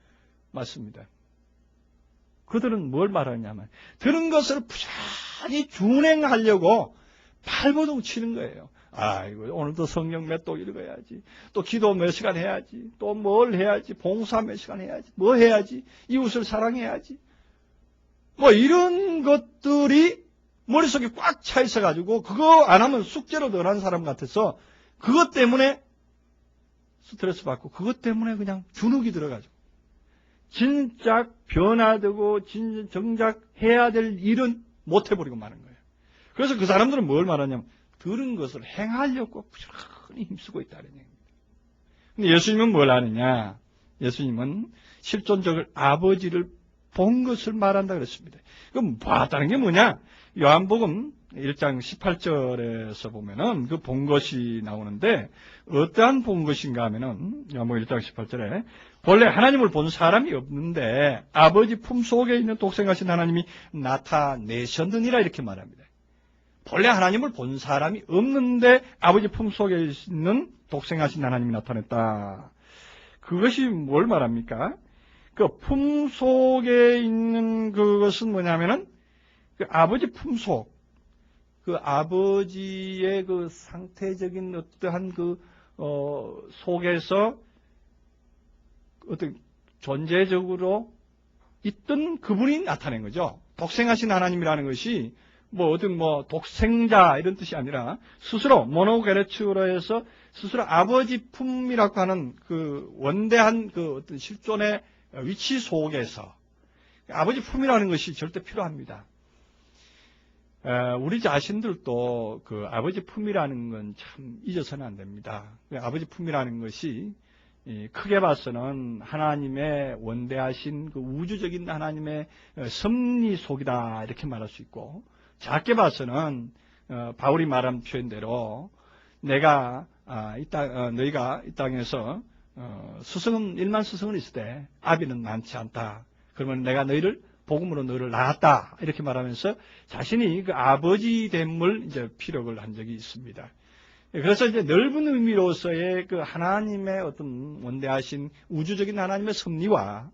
맞습니다. 그들은 뭘 말하냐면 들은 것을 부지런히 준행하려고 발버둥 치는 거예요. 아이고, 오늘도 성경 몇 독 읽어야지. 또 기도 몇 시간 해야지. 또 뭘 해야지. 봉사 몇 시간 해야지. 뭐 해야지. 이웃을 사랑해야지. 이런 것들이 머릿속에 꽉 차 있어가지고, 그거 안 하면 숙제로 늘어난 사람 같아서, 그것 때문에 스트레스 받고 그것 때문에 그냥 주눅이 들어가죠. 진작 변화되고 정작 해야 될 일은 못 해버리고 마는 거예요. 그래서 그 사람들은 뭘 말하냐면 들은 것을 행하려고 부지런히 힘쓰고 있다는 얘기입니다. 근데 예수님은 뭘 하느냐? 예수님은 실존적으로 아버지를 본 것을 말한다 그랬습니다. 그럼 봤다는 게 뭐냐? 요한복음 1장 18절에서 보면은 그 본 것이 나오는데 어떠한 본 것인가 하면은 요한복음 1장 18절에 본래 하나님을 본 사람이 없는데 아버지 품속에 있는 독생하신 하나님이 나타내셨느니라 이렇게 말합니다. 본래 하나님을 본 사람이 없는데 아버지 품속에 있는 독생하신 하나님이 나타냈다. 그것이 뭘 말합니까? 그 품속에 있는 그것은 뭐냐면은 그 아버지 품속, 그 아버지의 그 상태적인 어떠한 속에서 어떤 존재적으로 있던 그분이 나타낸 거죠. 독생하신 하나님이라는 것이 독생자 이런 뜻이 아니라 스스로 모노게르츠로 해서 스스로 아버지 품이라고 하는 그 원대한 그 어떤 실존의 위치 속에서 아버지 품이라는 것이 절대 필요합니다. 우리 자신들도 그 아버지 품이라는 건 참 잊어서는 안 됩니다. 아버지 품이라는 것이 크게 봐서는 하나님의 원대하신 그 우주적인 하나님의 섭리 속이다 이렇게 말할 수 있고, 작게 봐서는 바울이 말한 표현대로 너희가 이 땅에서 스승은 1만 스승은 있을 때 아비는 많지 않다. 그러면 내가 너희를 복음으로 너희를 낳았다 이렇게 말하면서 자신이 그 아버지 됨을 이제 피력을 한 적이 있습니다. 그래서 이제 넓은 의미로서의 그 하나님의 어떤 원대하신 우주적인 하나님의 섭리와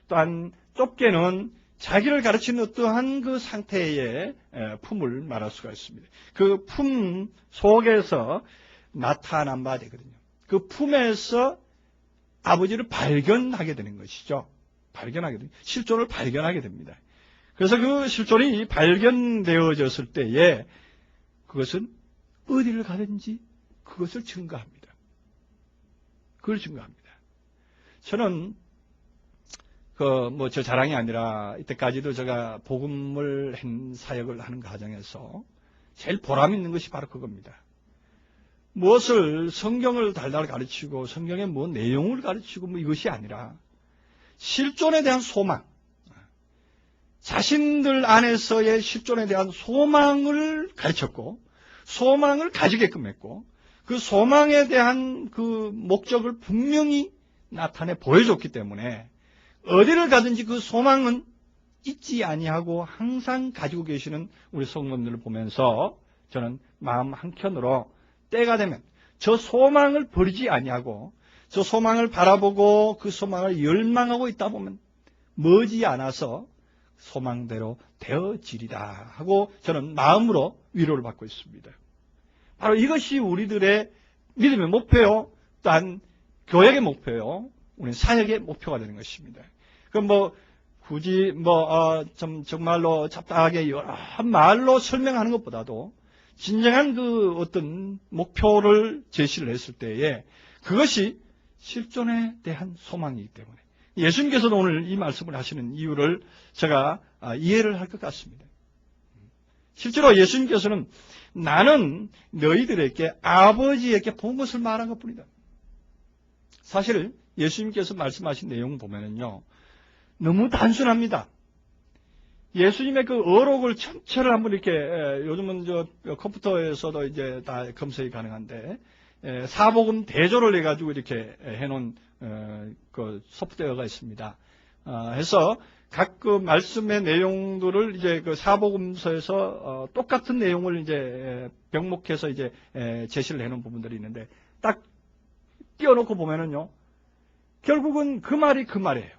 또한 좁게는 자기를 가르치는 어떠한 그 상태의 품을 말할 수가 있습니다. 그 품 속에서 나타난 바 되거든요. 그 품에서 아버지를 발견하게 되는 것이죠. 실존을 발견하게 됩니다. 그래서 그 실존이 발견되어졌을 때에 그것은 어디를 가든지 그것을 증거합니다. 그걸 증거합니다. 저는 저 자랑이 아니라 이때까지도 제가 복음을 한 사역을 하는 과정에서 제일 보람 있는 것이 바로 그겁니다. 무엇을 성경을 달달 가르치고 성경의 내용을 가르치고 이것이 아니라 실존에 대한 소망, 자신들 안에서의 실존에 대한 소망을 가르쳤고 소망을 가지게끔 했고 그 소망에 대한 그 목적을 분명히 나타내 보여줬기 때문에 어디를 가든지 그 소망은 잊지 아니하고 항상 가지고 계시는 우리 성도님들을 보면서 저는 마음 한켠으로 때가 되면 저 소망을 버리지 아니하고 저 소망을 바라보고 그 소망을 열망하고 있다 보면 머지않아서 소망대로 되어지리라 하고 저는 마음으로 위로를 받고 있습니다. 바로 이것이 우리들의 믿음의 목표요, 또한 교역의 목표요, 우리 사역의 목표가 되는 것입니다. 그럼 굳이 정말로 잡다하게 여러 말로 설명하는 것보다도 진정한 그 어떤 목표를 제시를 했을 때에 그것이 실존에 대한 소망이기 때문에 예수님께서도 오늘 이 말씀을 하시는 이유를 제가 이해를 할 것 같습니다. 실제로 예수님께서는 나는 너희들에게 아버지에게 본 것을 말한 것뿐이다. 사실 예수님께서 말씀하신 내용 보면은요 너무 단순합니다. 예수님의 그 어록을 전체를 한번 이렇게 요즘은 컴퓨터에서도 이제 다 검색이 가능한데 사복음 대조를 해가지고 이렇게 해놓은 그 소프트웨어가 있습니다. 해서 각 그 말씀의 내용들을 이제 그 사복음서에서 똑같은 내용을 이제 병목해서 이제 제시를 해놓은 부분들이 있는데 딱 띄워놓고 보면은요 결국은 그 말이 그 말이에요.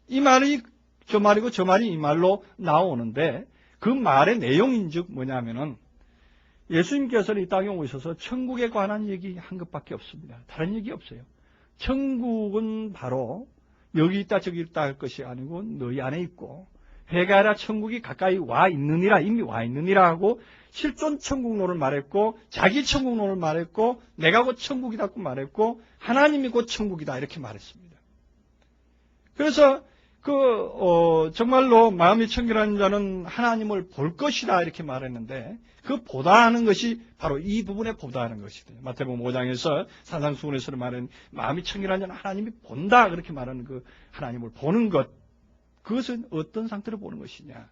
이 말이 저 말이고 저 말이 이 말로 나오는데 그 말의 내용인즉 뭐냐면은 예수님께서는 이 땅에 오셔서 천국에 관한 얘기 한 것밖에 없습니다. 다른 얘기 없어요. 천국은 바로 여기 있다 저기 있다 할 것이 아니고 너희 안에 있고 회개하라 천국이 가까이 와 있느니라, 이미 와 있느니라 하고 실존 천국론을 말했고 자기 천국론을 말했고 내가 곧 천국이다고 말했고 하나님이 곧 천국이다 이렇게 말했습니다. 그래서 정말로 마음이 청결한 자는 하나님을 볼 것이다 이렇게 말했는데 그 보다 하는 것이 바로 이 부분에 보다 하는 것이거든요. 마태복음 5장에서 산상수훈에서 말하는 마음이 청결한 자는 하나님이 본다 그렇게 말하는 그 하나님을 보는 것, 그것은 어떤 상태로 보는 것이냐,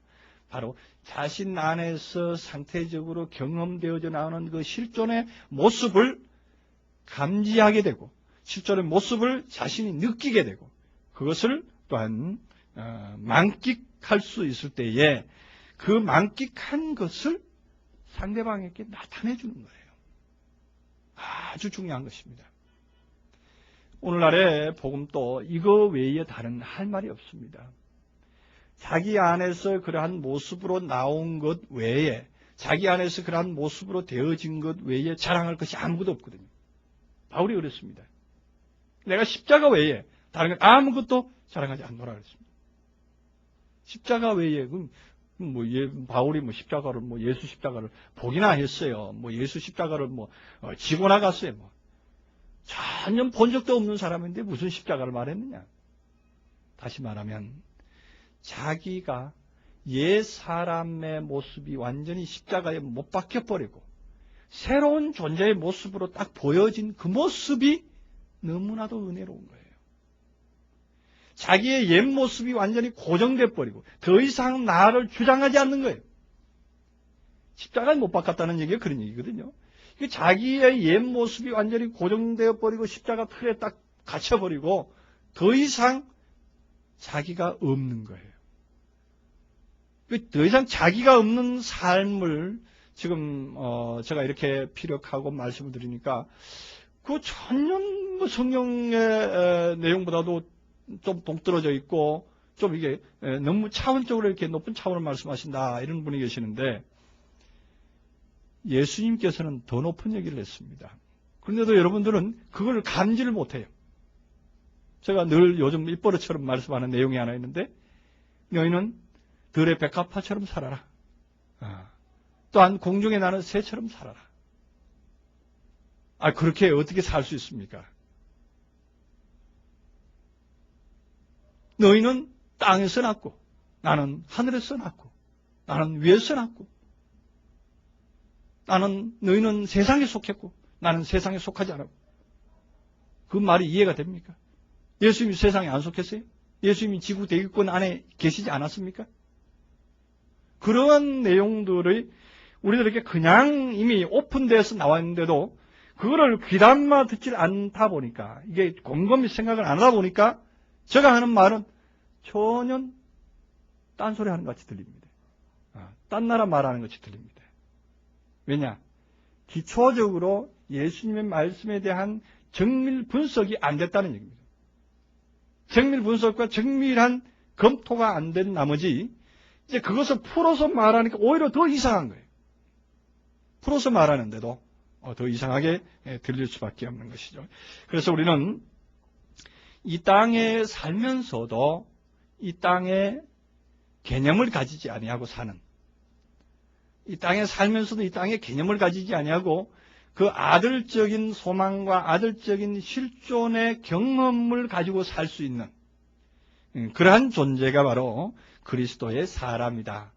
바로 자신 안에서 상태적으로 경험되어져 나오는 그 실존의 모습을 감지하게 되고 실존의 모습을 자신이 느끼게 되고 그것을 또한 만끽할 수 있을 때에 그 만끽한 것을 상대방에게 나타내 주는 거예요. 아주 중요한 것입니다. 오늘날의 복음도 이거 외에 다른 할 말이 없습니다. 자기 안에서 그러한 모습으로 나온 것 외에, 자기 안에서 그러한 모습으로 되어진 것 외에 자랑할 것이 아무것도 없거든요. 바울이 그랬습니다. 내가 십자가 외에 다른 것 아무것도 자랑하지 않노라 그랬습니다. 십자가 외에 바울이 십자가를 예수 십자가를 보기나 했어요. 예수 십자가를 지고 나갔어요. 전혀 본 적도 없는 사람인데 무슨 십자가를 말했느냐. 다시 말하면 자기가 옛 사람의 모습이 완전히 십자가에 못 박혀버리고 새로운 존재의 모습으로 딱 보여진 그 모습이 너무나도 은혜로운 거예요. 자기의 옛 모습이 완전히 고정돼 버리고 더 이상 나를 주장하지 않는 거예요. 십자가에 못 박았다는 얘기가 그런 얘기거든요. 자기의 옛 모습이 완전히 고정되어 버리고 십자가 틀에 딱 갇혀버리고 더 이상 자기가 없는 거예요. 더 이상 자기가 없는 삶을 지금 제가 이렇게 피력하고 말씀을 드리니까 그 전혀 성경의 내용보다도 좀 동떨어져 있고 좀 이게 너무 차원적으로 이렇게 높은 차원을 말씀하신다 이런 분이 계시는데 예수님께서는 더 높은 얘기를 했습니다. 그런데도 여러분들은 그걸 감지를 못해요. 제가 늘 요즘 입버릇처럼 말씀하는 내용이 하나 있는데 너희는 들의 백합화처럼 살아라. 또한 공중에 나는 새처럼 살아라. 그렇게 어떻게 살 수 있습니까? 너희는 땅에서 났고 나는 하늘에서 났고 나는 위에서 났고 너희는 세상에 속했고 나는 세상에 속하지 않았고. 그 말이 이해가 됩니까? 예수님이 세상에 안 속했어요? 예수님이 지구 대기권 안에 계시지 않았습니까? 그러한 내용들이 우리들에게 그냥 이미 오픈돼서 나와 있는데도 그거를 귀담아 듣질 않다 보니까 이게 곰곰이 생각을 안 하다 보니까 제가 하는 말은 전혀 딴소리 하는 것 같이 들립니다. 딴 나라 말하는 것 같이 들립니다. 왜냐? 기초적으로 예수님의 말씀에 대한 정밀 분석이 안 됐다는 얘기입니다. 정밀 분석과 정밀한 검토가 안 된 나머지 이제 그것을 풀어서 말하니까 오히려 더 이상한 거예요. 풀어서 말하는데도 더 이상하게 들릴 수밖에 없는 것이죠. 그래서 우리는 이 땅에 살면서도 이 땅에 개념을 가지지 아니하고 사는, 이 땅에 살면서도 이 땅에 개념을 가지지 아니하고 그 아들적인 소망과 아들적인 실존의 경험을 가지고 살 수 있는 그러한 존재가 바로 그리스도의 사람이다.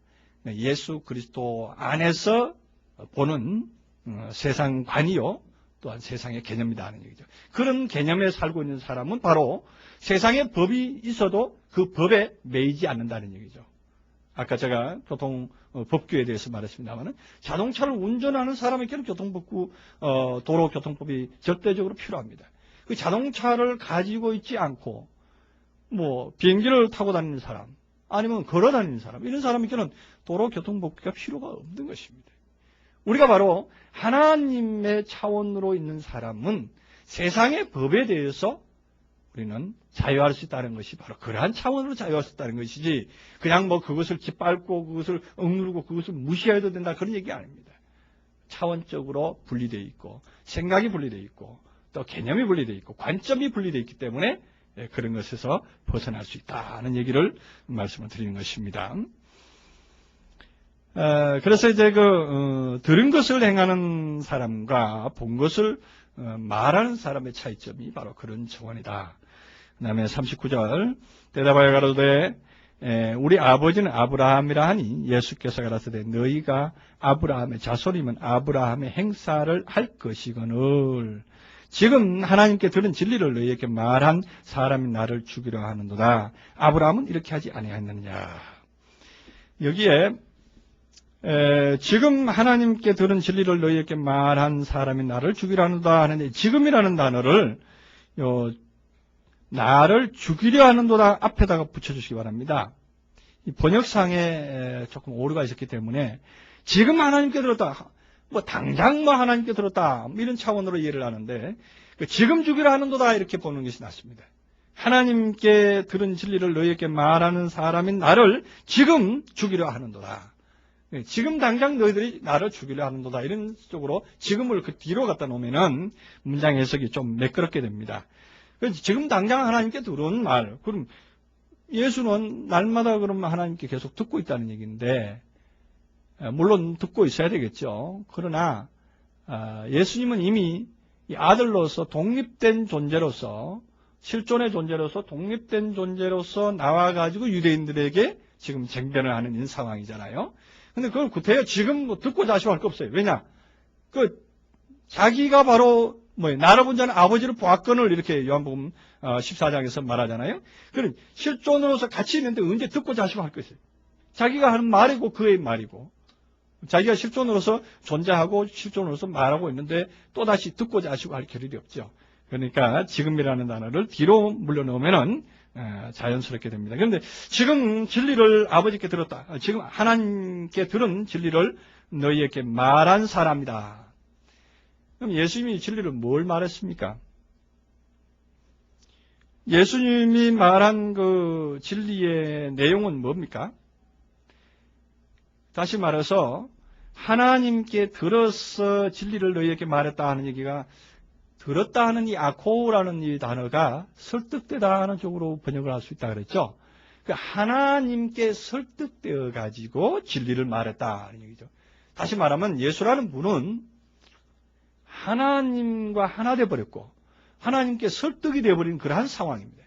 예수 그리스도 안에서 보는 세상관이요 또한 세상의 개념이다 하는 얘기죠. 그런 개념에 살고 있는 사람은 바로 세상의 법이 있어도 그 법에 매이지 않는다는 얘기죠. 아까 제가 법규에 대해서 말했습니다만 자동차를 운전하는 사람에게는 교통법규, 도로교통법이 절대적으로 필요합니다. 그 자동차를 가지고 있지 않고 비행기를 타고 다니는 사람 아니면 걸어 다니는 사람 이런 사람에게는 도로교통법규가 필요가 없는 것입니다. 우리가 바로 하나님의 차원으로 있는 사람은 세상의 법에 대해서 우리는 자유할 수 있다는 것이 바로 그러한 차원으로 자유할 수 있다는 것이지 그냥 그것을 짓밟고 그것을 억누르고 그것을 무시해도 된다 그런 얘기 아닙니다. 차원적으로 분리되어 있고 생각이 분리되어 있고 또 개념이 분리되어 있고 관점이 분리되어 있기 때문에 그런 것에서 벗어날 수 있다는 얘기를 말씀을 드리는 것입니다. 그래서 이제 들은 것을 행하는 사람과 본 것을 말하는 사람의 차이점이 바로 그런 정원이다. 그 다음에 39절, 대답하여 가로되 우리 아버지는 아브라함이라 하니 예수께서 가라사대 너희가 아브라함의 자손이면 아브라함의 행사를 할 것이거늘 지금 하나님께 들은 진리를 너희에게 말한 사람이 나를 죽이려 하는도다. 아브라함은 이렇게 하지 아니하였느냐. 여기에 지금 하나님께 들은 진리를 너희에게 말한 사람이 나를 죽이려 하는도다 하는데 지금이라는 단어를 나를 죽이려 하는도다 앞에다가 붙여주시기 바랍니다. 이 번역상에 조금 오류가 있었기 때문에 지금 하나님께 들었다, 당장 하나님께 들었다 이런 차원으로 이해를 하는데 지금 죽이려 하는도다 이렇게 보는 것이 낫습니다. 하나님께 들은 진리를 너희에게 말하는 사람인 나를 지금 죽이려 하는도다. 지금 당장 너희들이 나를 죽이려 하는도다 이런 쪽으로 지금을 그 뒤로 갖다 놓으면은 문장 해석이 좀 매끄럽게 됩니다. 지금 당장 하나님께 들은 말, 그럼 예수는 날마다 그러면 하나님께 계속 듣고 있다는 얘기인데, 물론 듣고 있어야 되겠죠. 그러나 예수님은 이미 이 아들로서 독립된 존재로서, 실존의 존재로서 독립된 존재로서 나와가지고 유대인들에게 지금 쟁변을 하는 이 상황이잖아요. 근데 그걸 구태여 지금 듣고 자시고 할 거 없어요. 왜냐? 자기가 바로 나를 본 자는 아버지를 보았거늘 이렇게 요한복음 14장에서 말하잖아요. 그럼 실존으로서 같이 있는데 언제 듣고 자시고 할 것이에요. 자기가 하는 말이고 그의 말이고 자기가 실존으로서 존재하고 실존으로서 말하고 있는데 또다시 듣고 자시고 할 겨를이 없죠. 그러니까 지금이라는 단어를 뒤로 물려놓으면은 자연스럽게 됩니다. 그런데 지금 진리를 아버지께 들었다. 지금 하나님께 들은 진리를 너희에게 말한 사람이다. 그럼 예수님이 진리를 뭘 말했습니까? 예수님이 말한 그 진리의 내용은 뭡니까? 다시 말해서 하나님께 들어서 진리를 너희에게 말했다 하는 얘기가 들었다 하는 이 아코라는 이 단어가 설득되다 하는 쪽으로 번역을 할 수 있다 그랬죠. 하나님께 설득되어 가지고 진리를 말했다 하는 얘기죠. 다시 말하면 예수라는 분은 하나님과 하나 되어버렸고 하나님께 설득이 되어버린 그러한 상황입니다.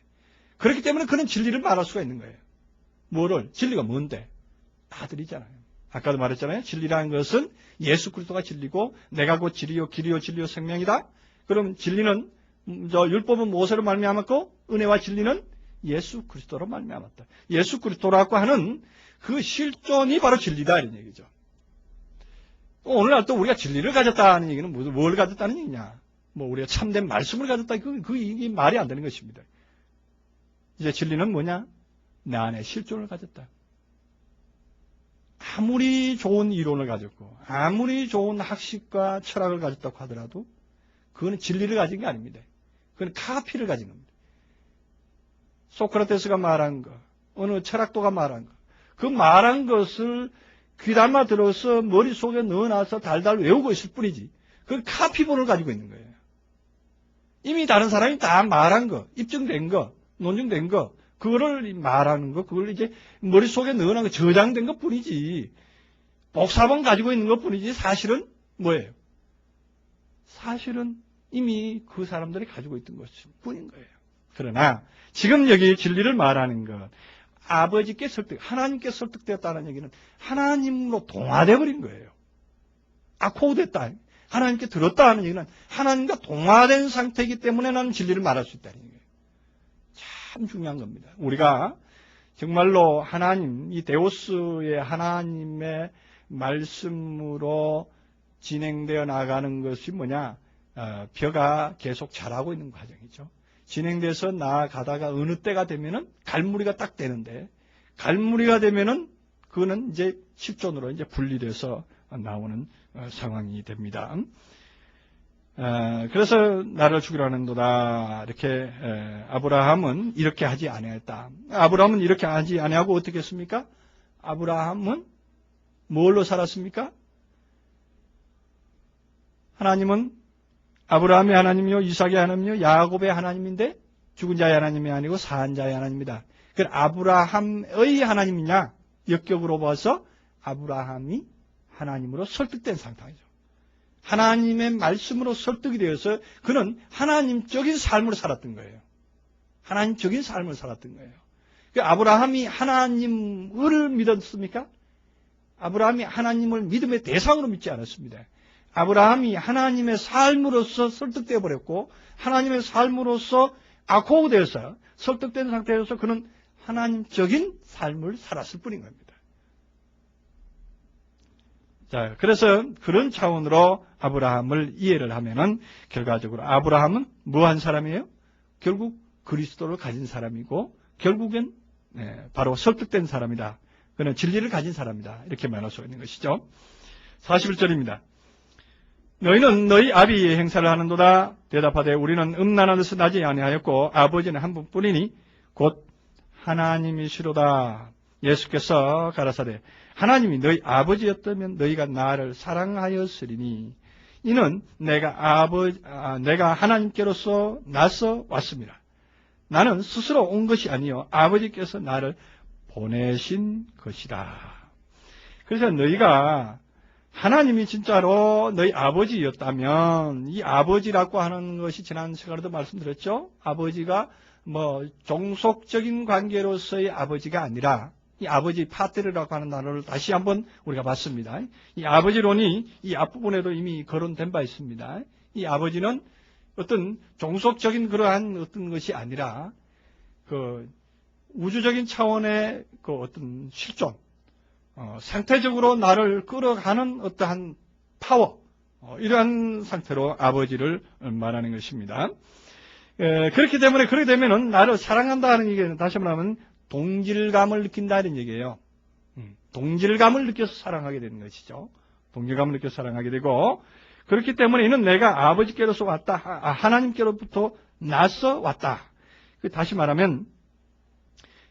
그렇기 때문에 그는 진리를 말할 수가 있는 거예요. 뭐를? 진리가 뭔데? 아들이잖아요. 아까도 말했잖아요. 진리라는 것은 예수 그리스도가 진리고 내가 곧 진리요 길이요 진리요 생명이다. 그럼 진리는 율법은 모세로 말미암았고 은혜와 진리는 예수 그리스도로 말미암았다. 예수 그리스도라고 하는 그 실존이 바로 진리다 이런 얘기죠. 오늘날 또 우리가 진리를 가졌다는 얘기는 뭘 가졌다는 얘기냐? 우리가 참된 말씀을 가졌다. 이게 말이 안 되는 것입니다. 이제 진리는 뭐냐? 내 안에 실존을 가졌다. 아무리 좋은 이론을 가졌고, 아무리 좋은 학식과 철학을 가졌다고 하더라도, 그거는 진리를 가진 게 아닙니다. 그건 카피를 가진 겁니다. 소크라테스가 말한 거, 어느 철학도가 말한 거, 그 말한 것을 귀담아 들어서 머릿속에 넣어놔서 달달 외우고 있을 뿐이지, 그 카피본을 가지고 있는 거예요. 이미 다른 사람이 다 말한 거, 입증된 거, 논증된 거, 그거를 말하는 거, 그걸 이제 머릿속에 넣어놓은 거, 저장된 것 뿐이지, 복사본 가지고 있는 것 뿐이지, 사실은 뭐예요? 사실은 이미 그 사람들이 가지고 있던 것 뿐인 거예요. 그러나, 지금 여기 진리를 말하는 것, 아버지께 하나님께 설득되었다는 얘기는 하나님으로 동화되어 버린 거예요. 아코됐다. 하나님께 들었다 하는 얘기는 하나님과 동화된 상태이기 때문에 나는 진리를 말할 수 있다는 얘기예요. 참 중요한 겁니다. 우리가 정말로 하나님, 이 데오스의 하나님의 말씀으로 진행되어 나가는 것이 뭐냐? 벼가 계속 자라고 있는 과정이죠. 진행돼서 나아가다가 어느 때가 되면은 갈무리가 딱 되는데, 갈무리가 되면은 그거는 이제 실존으로 이제 분리돼서 나오는 상황이 됩니다. 그래서 나를 죽이려 하는도다. 이렇게 아브라함은 이렇게 하지 아니했다. 아브라함은 이렇게 하지 아니하고 어떻게 했습니까? 아브라함은 뭘로 살았습니까? 하나님은 아브라함의 하나님이요, 이삭의 하나님이요, 야곱의 하나님인데 죽은 자의 하나님이 아니고 산 자의 하나님이다. 그 아브라함의 하나님이냐? 역격으로 봐서 아브라함이 하나님으로 설득된 상태이죠. 하나님의 말씀으로 설득이 되어서 그는 하나님적인 삶을 살았던 거예요. 하나님적인 삶을 살았던 거예요. 그 아브라함이 하나님을 믿었습니까? 아브라함이 하나님을 믿음의 대상으로 믿지 않았습니다. 아브라함이 하나님의 삶으로서 설득되어 버렸고 하나님의 삶으로서 악호되어서 설득된 상태에서 그는 하나님적인 삶을 살았을 뿐인 겁니다. 자, 그래서 그런 차원으로 아브라함을 이해를 하면은 결과적으로 아브라함은 뭐한 사람이에요? 결국 그리스도를 가진 사람이고 결국엔 바로 설득된 사람이다. 그는 진리를 가진 사람이다. 이렇게 말할 수 있는 것이죠. 41절입니다. 너희는 너희 아비의 행사를 하는도다. 대답하되 우리는 음란한 데서 나지 아니하였고 아버지는 한 분뿐이니 곧 하나님이시로다. 예수께서 가라사대 하나님이 너희 아버지였다면 너희가 나를 사랑하였으리니 이는 내가 하나님께로서 나서 왔습니다. 나는 스스로 온 것이 아니요 아버지께서 나를 보내신 것이다. 그래서 너희가 하나님이 진짜로 너희 아버지였다면 이 아버지라고 하는 것이 지난 시간에도 말씀드렸죠. 아버지가 종속적인 관계로서의 아버지가 아니라 이 아버지 파테르라고 하는 단어를 다시 한번 우리가 봤습니다. 이 아버지론이 이 앞부분에도 이미 거론된 바 있습니다. 이 아버지는 어떤 종속적인 그러한 어떤 것이 아니라 그 우주적인 차원의 그 어떤 실존, 상태적으로 나를 끌어가는 어떠한 파워, 이러한 상태로 아버지를 말하는 것입니다. 그렇게 되면은 나를 사랑한다 하는 얘기는 다시 말하면 동질감을 느낀다는 얘기예요. 동질감을 느껴서 사랑하게 되는 것이죠. 동질감을 느껴서 사랑하게 되고 그렇기 때문에 이는 내가 아버지께로서 왔다. 하나님께로부터 나서 왔다. 다시 말하면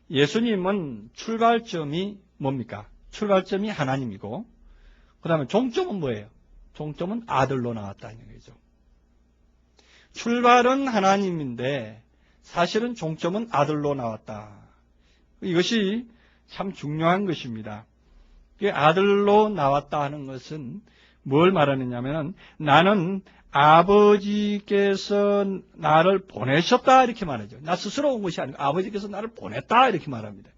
예수님은 출발점이 뭡니까? 출발점이 하나님이고 그 다음에 종점은 뭐예요? 종점은 아들로 나왔다는 얘기죠. 출발은 하나님인데 사실은 종점은 아들로 나왔다. 이것이 참 중요한 것입니다. 아들로 나왔다 하는 것은 뭘 말하느냐면 나는 아버지께서 나를 보내셨다 이렇게 말하죠. 나 스스로 온 것이 아니고 아버지께서 나를 보냈다 이렇게 말합니다.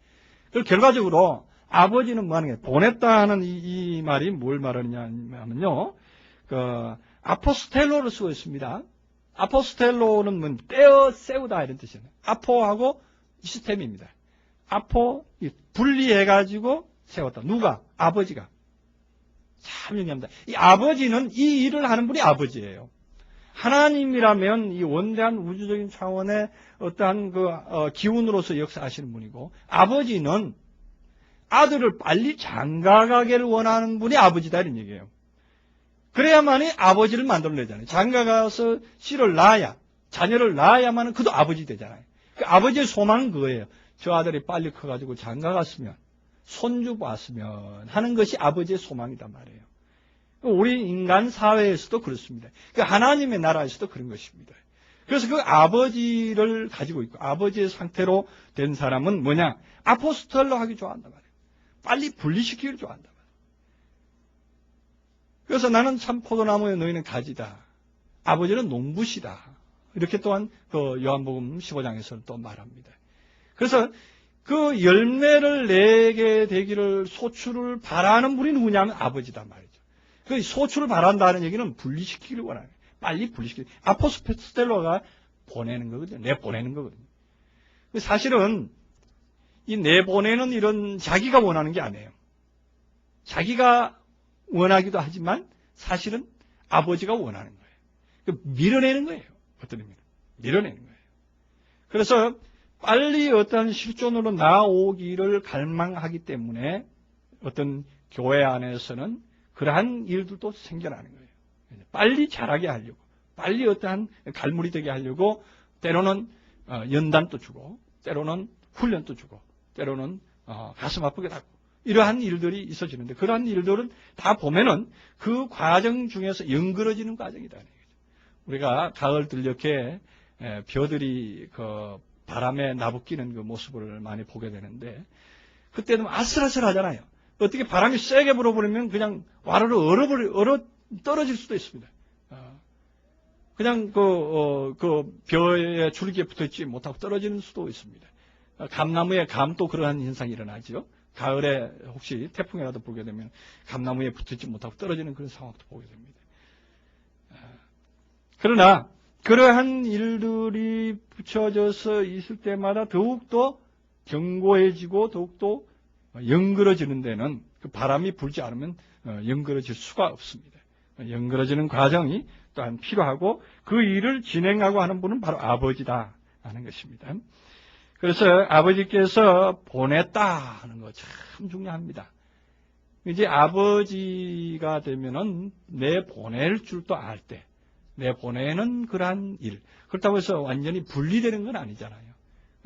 그리고 결과적으로 아버지는 뭐 하는 거예요? 보냈다 하는 이 말이 뭘 말하느냐면요. 아포스텔로를 쓰고 있습니다. 아포스텔로는 뭐 떼어 세우다 이런 뜻이에요. 아포하고 시스템입니다. 아포 분리해가지고 세웠다. 누가? 아버지가. 참 중요합니다. 이 아버지는 이 일을 하는 분이 아버지예요. 하나님이라면 이 원대한 우주적인 차원의 어떠한 기운으로서 역사하시는 분이고 아버지는 아들을 빨리 장가가기를 원하는 분이 아버지다 이런 얘기예요. 그래야만이 아버지를 만들어내잖아요. 장가가서 씨를 낳아야 자녀를 낳아야만 그도 아버지 되잖아요. 그 아버지의 소망은 그거예요. 저 아들이 빨리 커가지고 장가갔으면 손주 봤으면 하는 것이 아버지의 소망이단 말이에요. 우리 인간 사회에서도 그렇습니다. 하나님의 나라에서도 그런 것입니다. 그래서 그 아버지를 가지고 있고 아버지의 상태로 된 사람은 뭐냐? 아포스톨로 하기 좋아한단 말이에요. 빨리 분리시키기를 좋아한단 말이에요. 그래서 나는 참 포도나무에 너희는 가지다. 아버지는 농부시다. 이렇게 또한 그 요한복음 15장에서는 또 말합니다. 그래서 그 열매를 내게 되기를 소출을 바라는 분이 누구냐면 아버지단 말이죠. 그 소출을 바란다는 얘기는 분리시키기를 원하는 거예요. 빨리 분리시키기. 아포스텔로가 보내는 거거든요. 내보내는 거거든요. 사실은 이 내보내는 이런 자기가 원하는 게 아니에요. 자기가 원하기도 하지만 사실은 아버지가 원하는 거예요. 밀어내는 거예요. 어떤 의미는. 밀어내는 거예요. 그래서 빨리 어떤 실존으로 나오기를 갈망하기 때문에 어떤 교회 안에서는 그러한 일들도 생겨나는 거예요. 빨리 자라게 하려고, 빨리 어떠한 갈무리 되게 하려고 때로는 연단도 주고, 때로는 훈련도 주고, 때로는 가슴 아프게 하고 이러한 일들이 있어지는데 그러한 일들은 다 보면은 그 과정 중에서 연그러지는 과정이다. 우리가 가을 들녘에 벼들이 그 바람에 나부끼는 그 모습을 많이 보게 되는데, 그때는 아슬아슬하잖아요. 어떻게 바람이 세게 불어버리면 그냥 와르르 얼어 떨어질 수도 있습니다. 그냥 그 벼의 줄기에 붙어있지 못하고 떨어지는 수도 있습니다. 감나무의 감도 그러한 현상이 일어나죠. 가을에 혹시 태풍이라도 불게 되면 감나무에 붙어있지 못하고 떨어지는 그런 상황도 보게 됩니다. 그러나 그러한 일들이 붙여져서 있을 때마다 더욱더 견고해지고 더욱더 연그러지는 데는 그 바람이 불지 않으면 연그러질 수가 없습니다. 연그러지는 과정이 또한 필요하고 그 일을 진행하고 하는 분은 바로 아버지다 하는 것입니다. 그래서 아버지께서 보냈다 하는 거 참 중요합니다. 이제 아버지가 되면은 내 보낼 줄도 알 때, 내 보내는 그러한 일. 그렇다고 해서 완전히 분리되는 건 아니잖아요.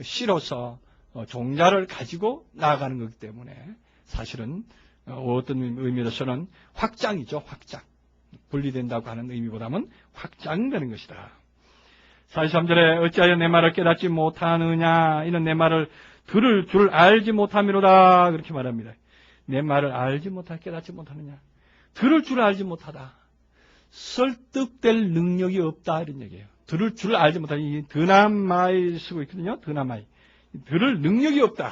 실어서 종자를 가지고 나아가는 거기 때문에 사실은 어떤 의미로서는 확장이죠, 확장. 분리된다고 하는 의미보다는 확장되는 것이다. 43절에 어찌하여 내 말을 깨닫지 못하느냐, 이는 내 말을 들을 줄 알지 못함이로다, 그렇게 말합니다. 내 말을 알지 못하, 깨닫지 못하느냐, 들을 줄 알지 못하다, 설득될 능력이 없다, 이런 얘기예요. 들을 줄 알지 못하다. 이 드나마이 쓰고 있거든요. 드나마이. 들을 능력이 없다.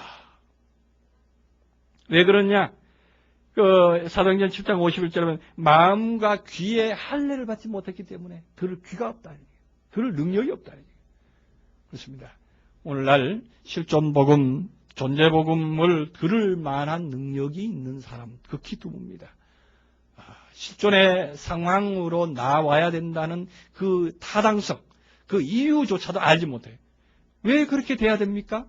왜 그러냐? 그 사도행전 7장 51절에 보면 마음과 귀에 할례를 받지 못했기 때문에 들을 귀가 없다. 들을 능력이 없다. 그렇습니다. 오늘날 실존복음, 존재복음을 들을 만한 능력이 있는 사람 극히 드뭅니다. 실존의 상황으로 나와야 된다는 그 타당성, 그 이유조차도 알지 못해요. 왜 그렇게 돼야 됩니까?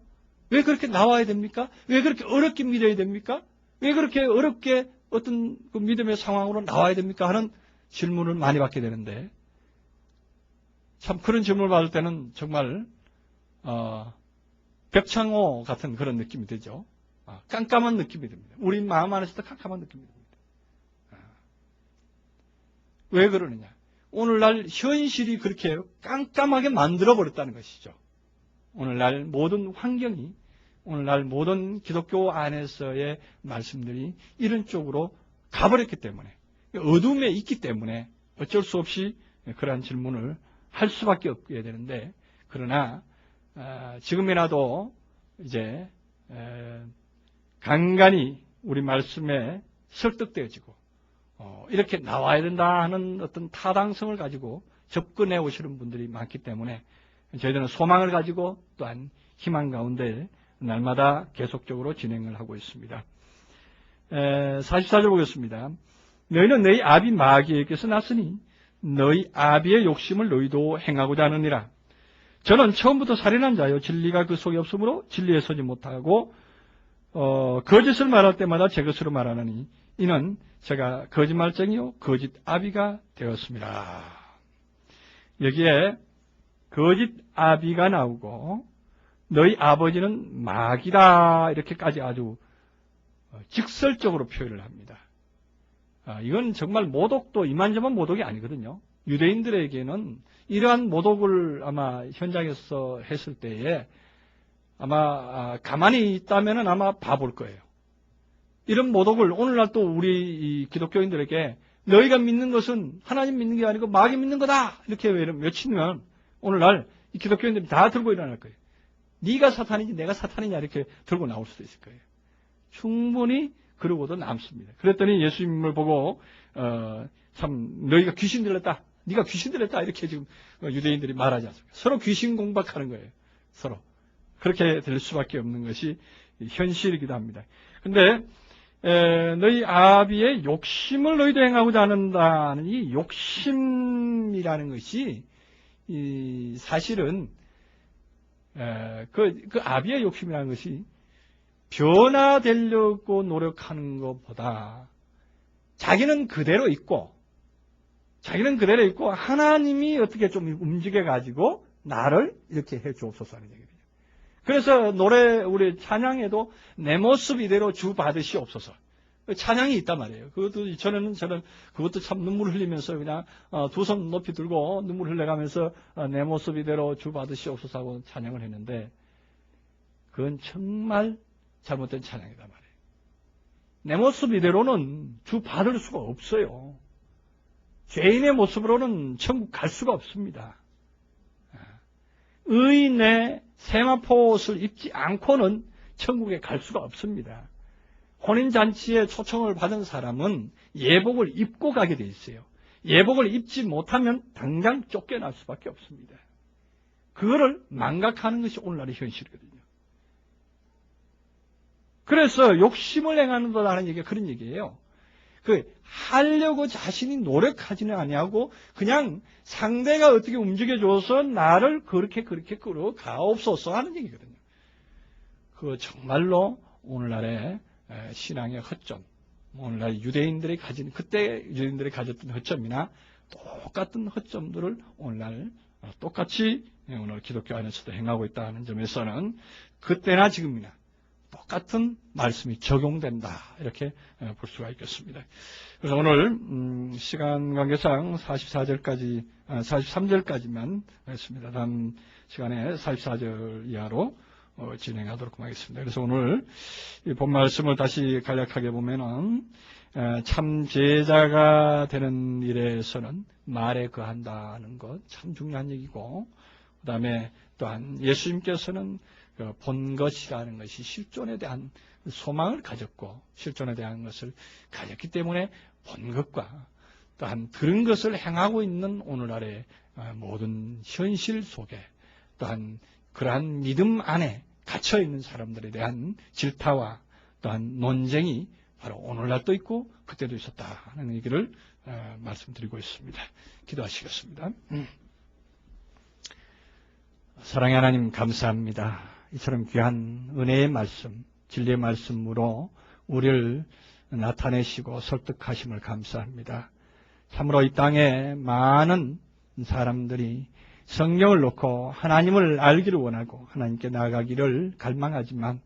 왜 그렇게 나와야 됩니까? 왜 그렇게 어렵게 믿어야 됩니까? 왜 그렇게 어렵게 어떤 그 믿음의 상황으로 나와야 됩니까? 하는 질문을 많이 받게 되는데, 참 그런 질문을 받을 때는 정말 벽창호 같은 그런 느낌이 되죠. 깜깜한 느낌이 듭니다. 우리 마음 안에서도 깜깜한 느낌이 듭니다. 왜 그러느냐? 오늘날 현실이 그렇게 깜깜하게 만들어버렸다는 것이죠. 오늘날 모든 환경이, 오늘날 모든 기독교 안에서의 말씀들이 이런 쪽으로 가버렸기 때문에, 어둠에 있기 때문에 어쩔 수 없이 그러한 질문을 할 수밖에 없게 되는데, 그러나 지금이라도 이제 간간히 우리 말씀에 설득되어지고 이렇게 나와야 된다 하는 어떤 타당성을 가지고 접근해 오시는 분들이 많기 때문에 저희들은 소망을 가지고 또한 희망 가운데 날마다 계속적으로 진행을 하고 있습니다. 44절 보겠습니다. 너희는 너희 아비 마귀에게서 났으니 너희 아비의 욕심을 너희도 행하고자 하느니라. 저는 처음부터 살인한 자요 진리가 그 속에 없으므로 진리에 서지 못하고 거짓을 말할 때마다 제 것으로 말하느니 이는 제가 거짓말쟁이요 거짓 아비가 되었습니다. 여기에 거짓 아비가 나오고 너희 아버지는 마귀다 이렇게까지 아주 직설적으로 표현을 합니다. 이건 정말 모독도 이만저만 모독이 아니거든요. 유대인들에게는 이러한 모독을 아마 현장에서 했을 때에 아마 가만히 있다면 아마 봐볼 거예요. 이런 모독을 오늘날 또 우리 기독교인들에게 너희가 믿는 것은 하나님 믿는 게 아니고 마귀 믿는 거다 이렇게 외치면 오늘날 이 기독교인들이 다 들고 일어날 거예요. 네가 사탄이지 내가 사탄이냐 이렇게 들고 나올 수도 있을 거예요. 충분히 그러고도 남습니다. 그랬더니 예수님을 보고 참 너희가 귀신 들렸다. 네가 귀신 들렸다. 이렇게 지금 유대인들이 말하지 않습니까? 서로 귀신 공박하는 거예요. 서로. 그렇게 될 수밖에 없는 것이 현실이기도 합니다. 근데 너희 아비의 욕심을 너희도 행하고자 하는다는 이 욕심이라는 것이 사실은 그 아비의 욕심이라는 것이 변화되려고 노력하는 것보다 자기는 그대로 있고 하나님이 어떻게 좀 움직여가지고 나를 이렇게 해 주옵소서 하는 얘기죠. 그래서 우리 찬양에도 내 모습 이대로 주 받으시옵소서. 찬양이 있단 말이에요. 그것도 저는 그것도 참 눈물 흘리면서 그냥 두 손 높이 들고 눈물 흘려가면서 내 모습 이대로 주 받으시옵소서 하고 찬양을 했는데 그건 정말 잘못된 찬양이단 말이에요. 내 모습 이대로는 주 받을 수가 없어요. 죄인의 모습으로는 천국 갈 수가 없습니다. 의인의 세마포옷을 입지 않고는 천국에 갈 수가 없습니다. 혼인잔치에 초청을 받은 사람은 예복을 입고 가게 돼 있어요. 예복을 입지 못하면 당장 쫓겨날 수밖에 없습니다. 그거를 망각하는 것이 오늘날의 현실이거든요. 그래서 욕심을 행하는다는 얘기가 그런 얘기예요. 하려고 자신이 노력하지는 아니하고 그냥 상대가 어떻게 움직여줘서 나를 그렇게 끌어가옵소서 하는 얘기거든요. 그거 정말로 오늘날의 신앙의 허점, 오늘날 유대인들이 그때 유대인들이 가졌던 허점이나 똑같은 허점들을 오늘날 똑같이 오늘 기독교 안에서도 행하고 있다는 점에서는 그때나 지금이나 똑같은 말씀이 적용된다 이렇게 볼 수가 있겠습니다. 그래서 오늘 시간 관계상 43절까지만 했습니다. 다음 시간에 44절 이하로 진행하도록 하겠습니다. 그래서 오늘 이 본 말씀을 다시 간략하게 보면은 참 제자가 되는 일에서는 말에 거한다는 것 참 중요한 얘기고, 그 다음에 또한 예수님께서는 본 것이라는 것이 실존에 대한 소망을 가졌고 실존에 대한 것을 가졌기 때문에 본 것과 또한 들은 것을 행하고 있는 오늘날의 모든 현실 속에 또한 그러한 믿음 안에 갇혀있는 사람들에 대한 질타와 또한 논쟁이 바로 오늘날도 있고 그때도 있었다는 얘기를 말씀드리고 있습니다. 기도하시겠습니다. 사랑의 하나님 감사합니다. 이처럼 귀한 은혜의 말씀, 진리의 말씀으로 우리를 나타내시고 설득하심을 감사합니다. 참으로 이 땅에 많은 사람들이 성경을 놓고 하나님을 알기를 원하고 하나님께 나아가기를 갈망하지만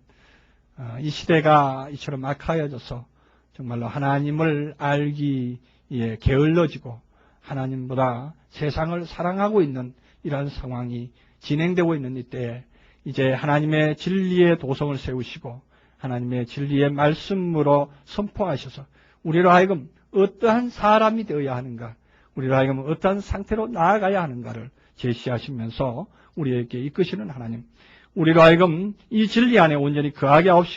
이 시대가 이처럼 악하여져서 정말로 하나님을 알기에 게을러지고 하나님보다 세상을 사랑하고 있는 이러한 상황이 진행되고 있는 이때에 이제 하나님의 진리의 도성을 세우시고 하나님의 진리의 말씀으로 선포하셔서 우리로 하여금 어떠한 사람이 되어야 하는가, 우리로 하여금 어떠한 상태로 나아가야 하는가를 제시하시면서 우리에게 이끄시는 하나님, 우리로 하여금 이 진리 안에 온전히 거하게 하옵시고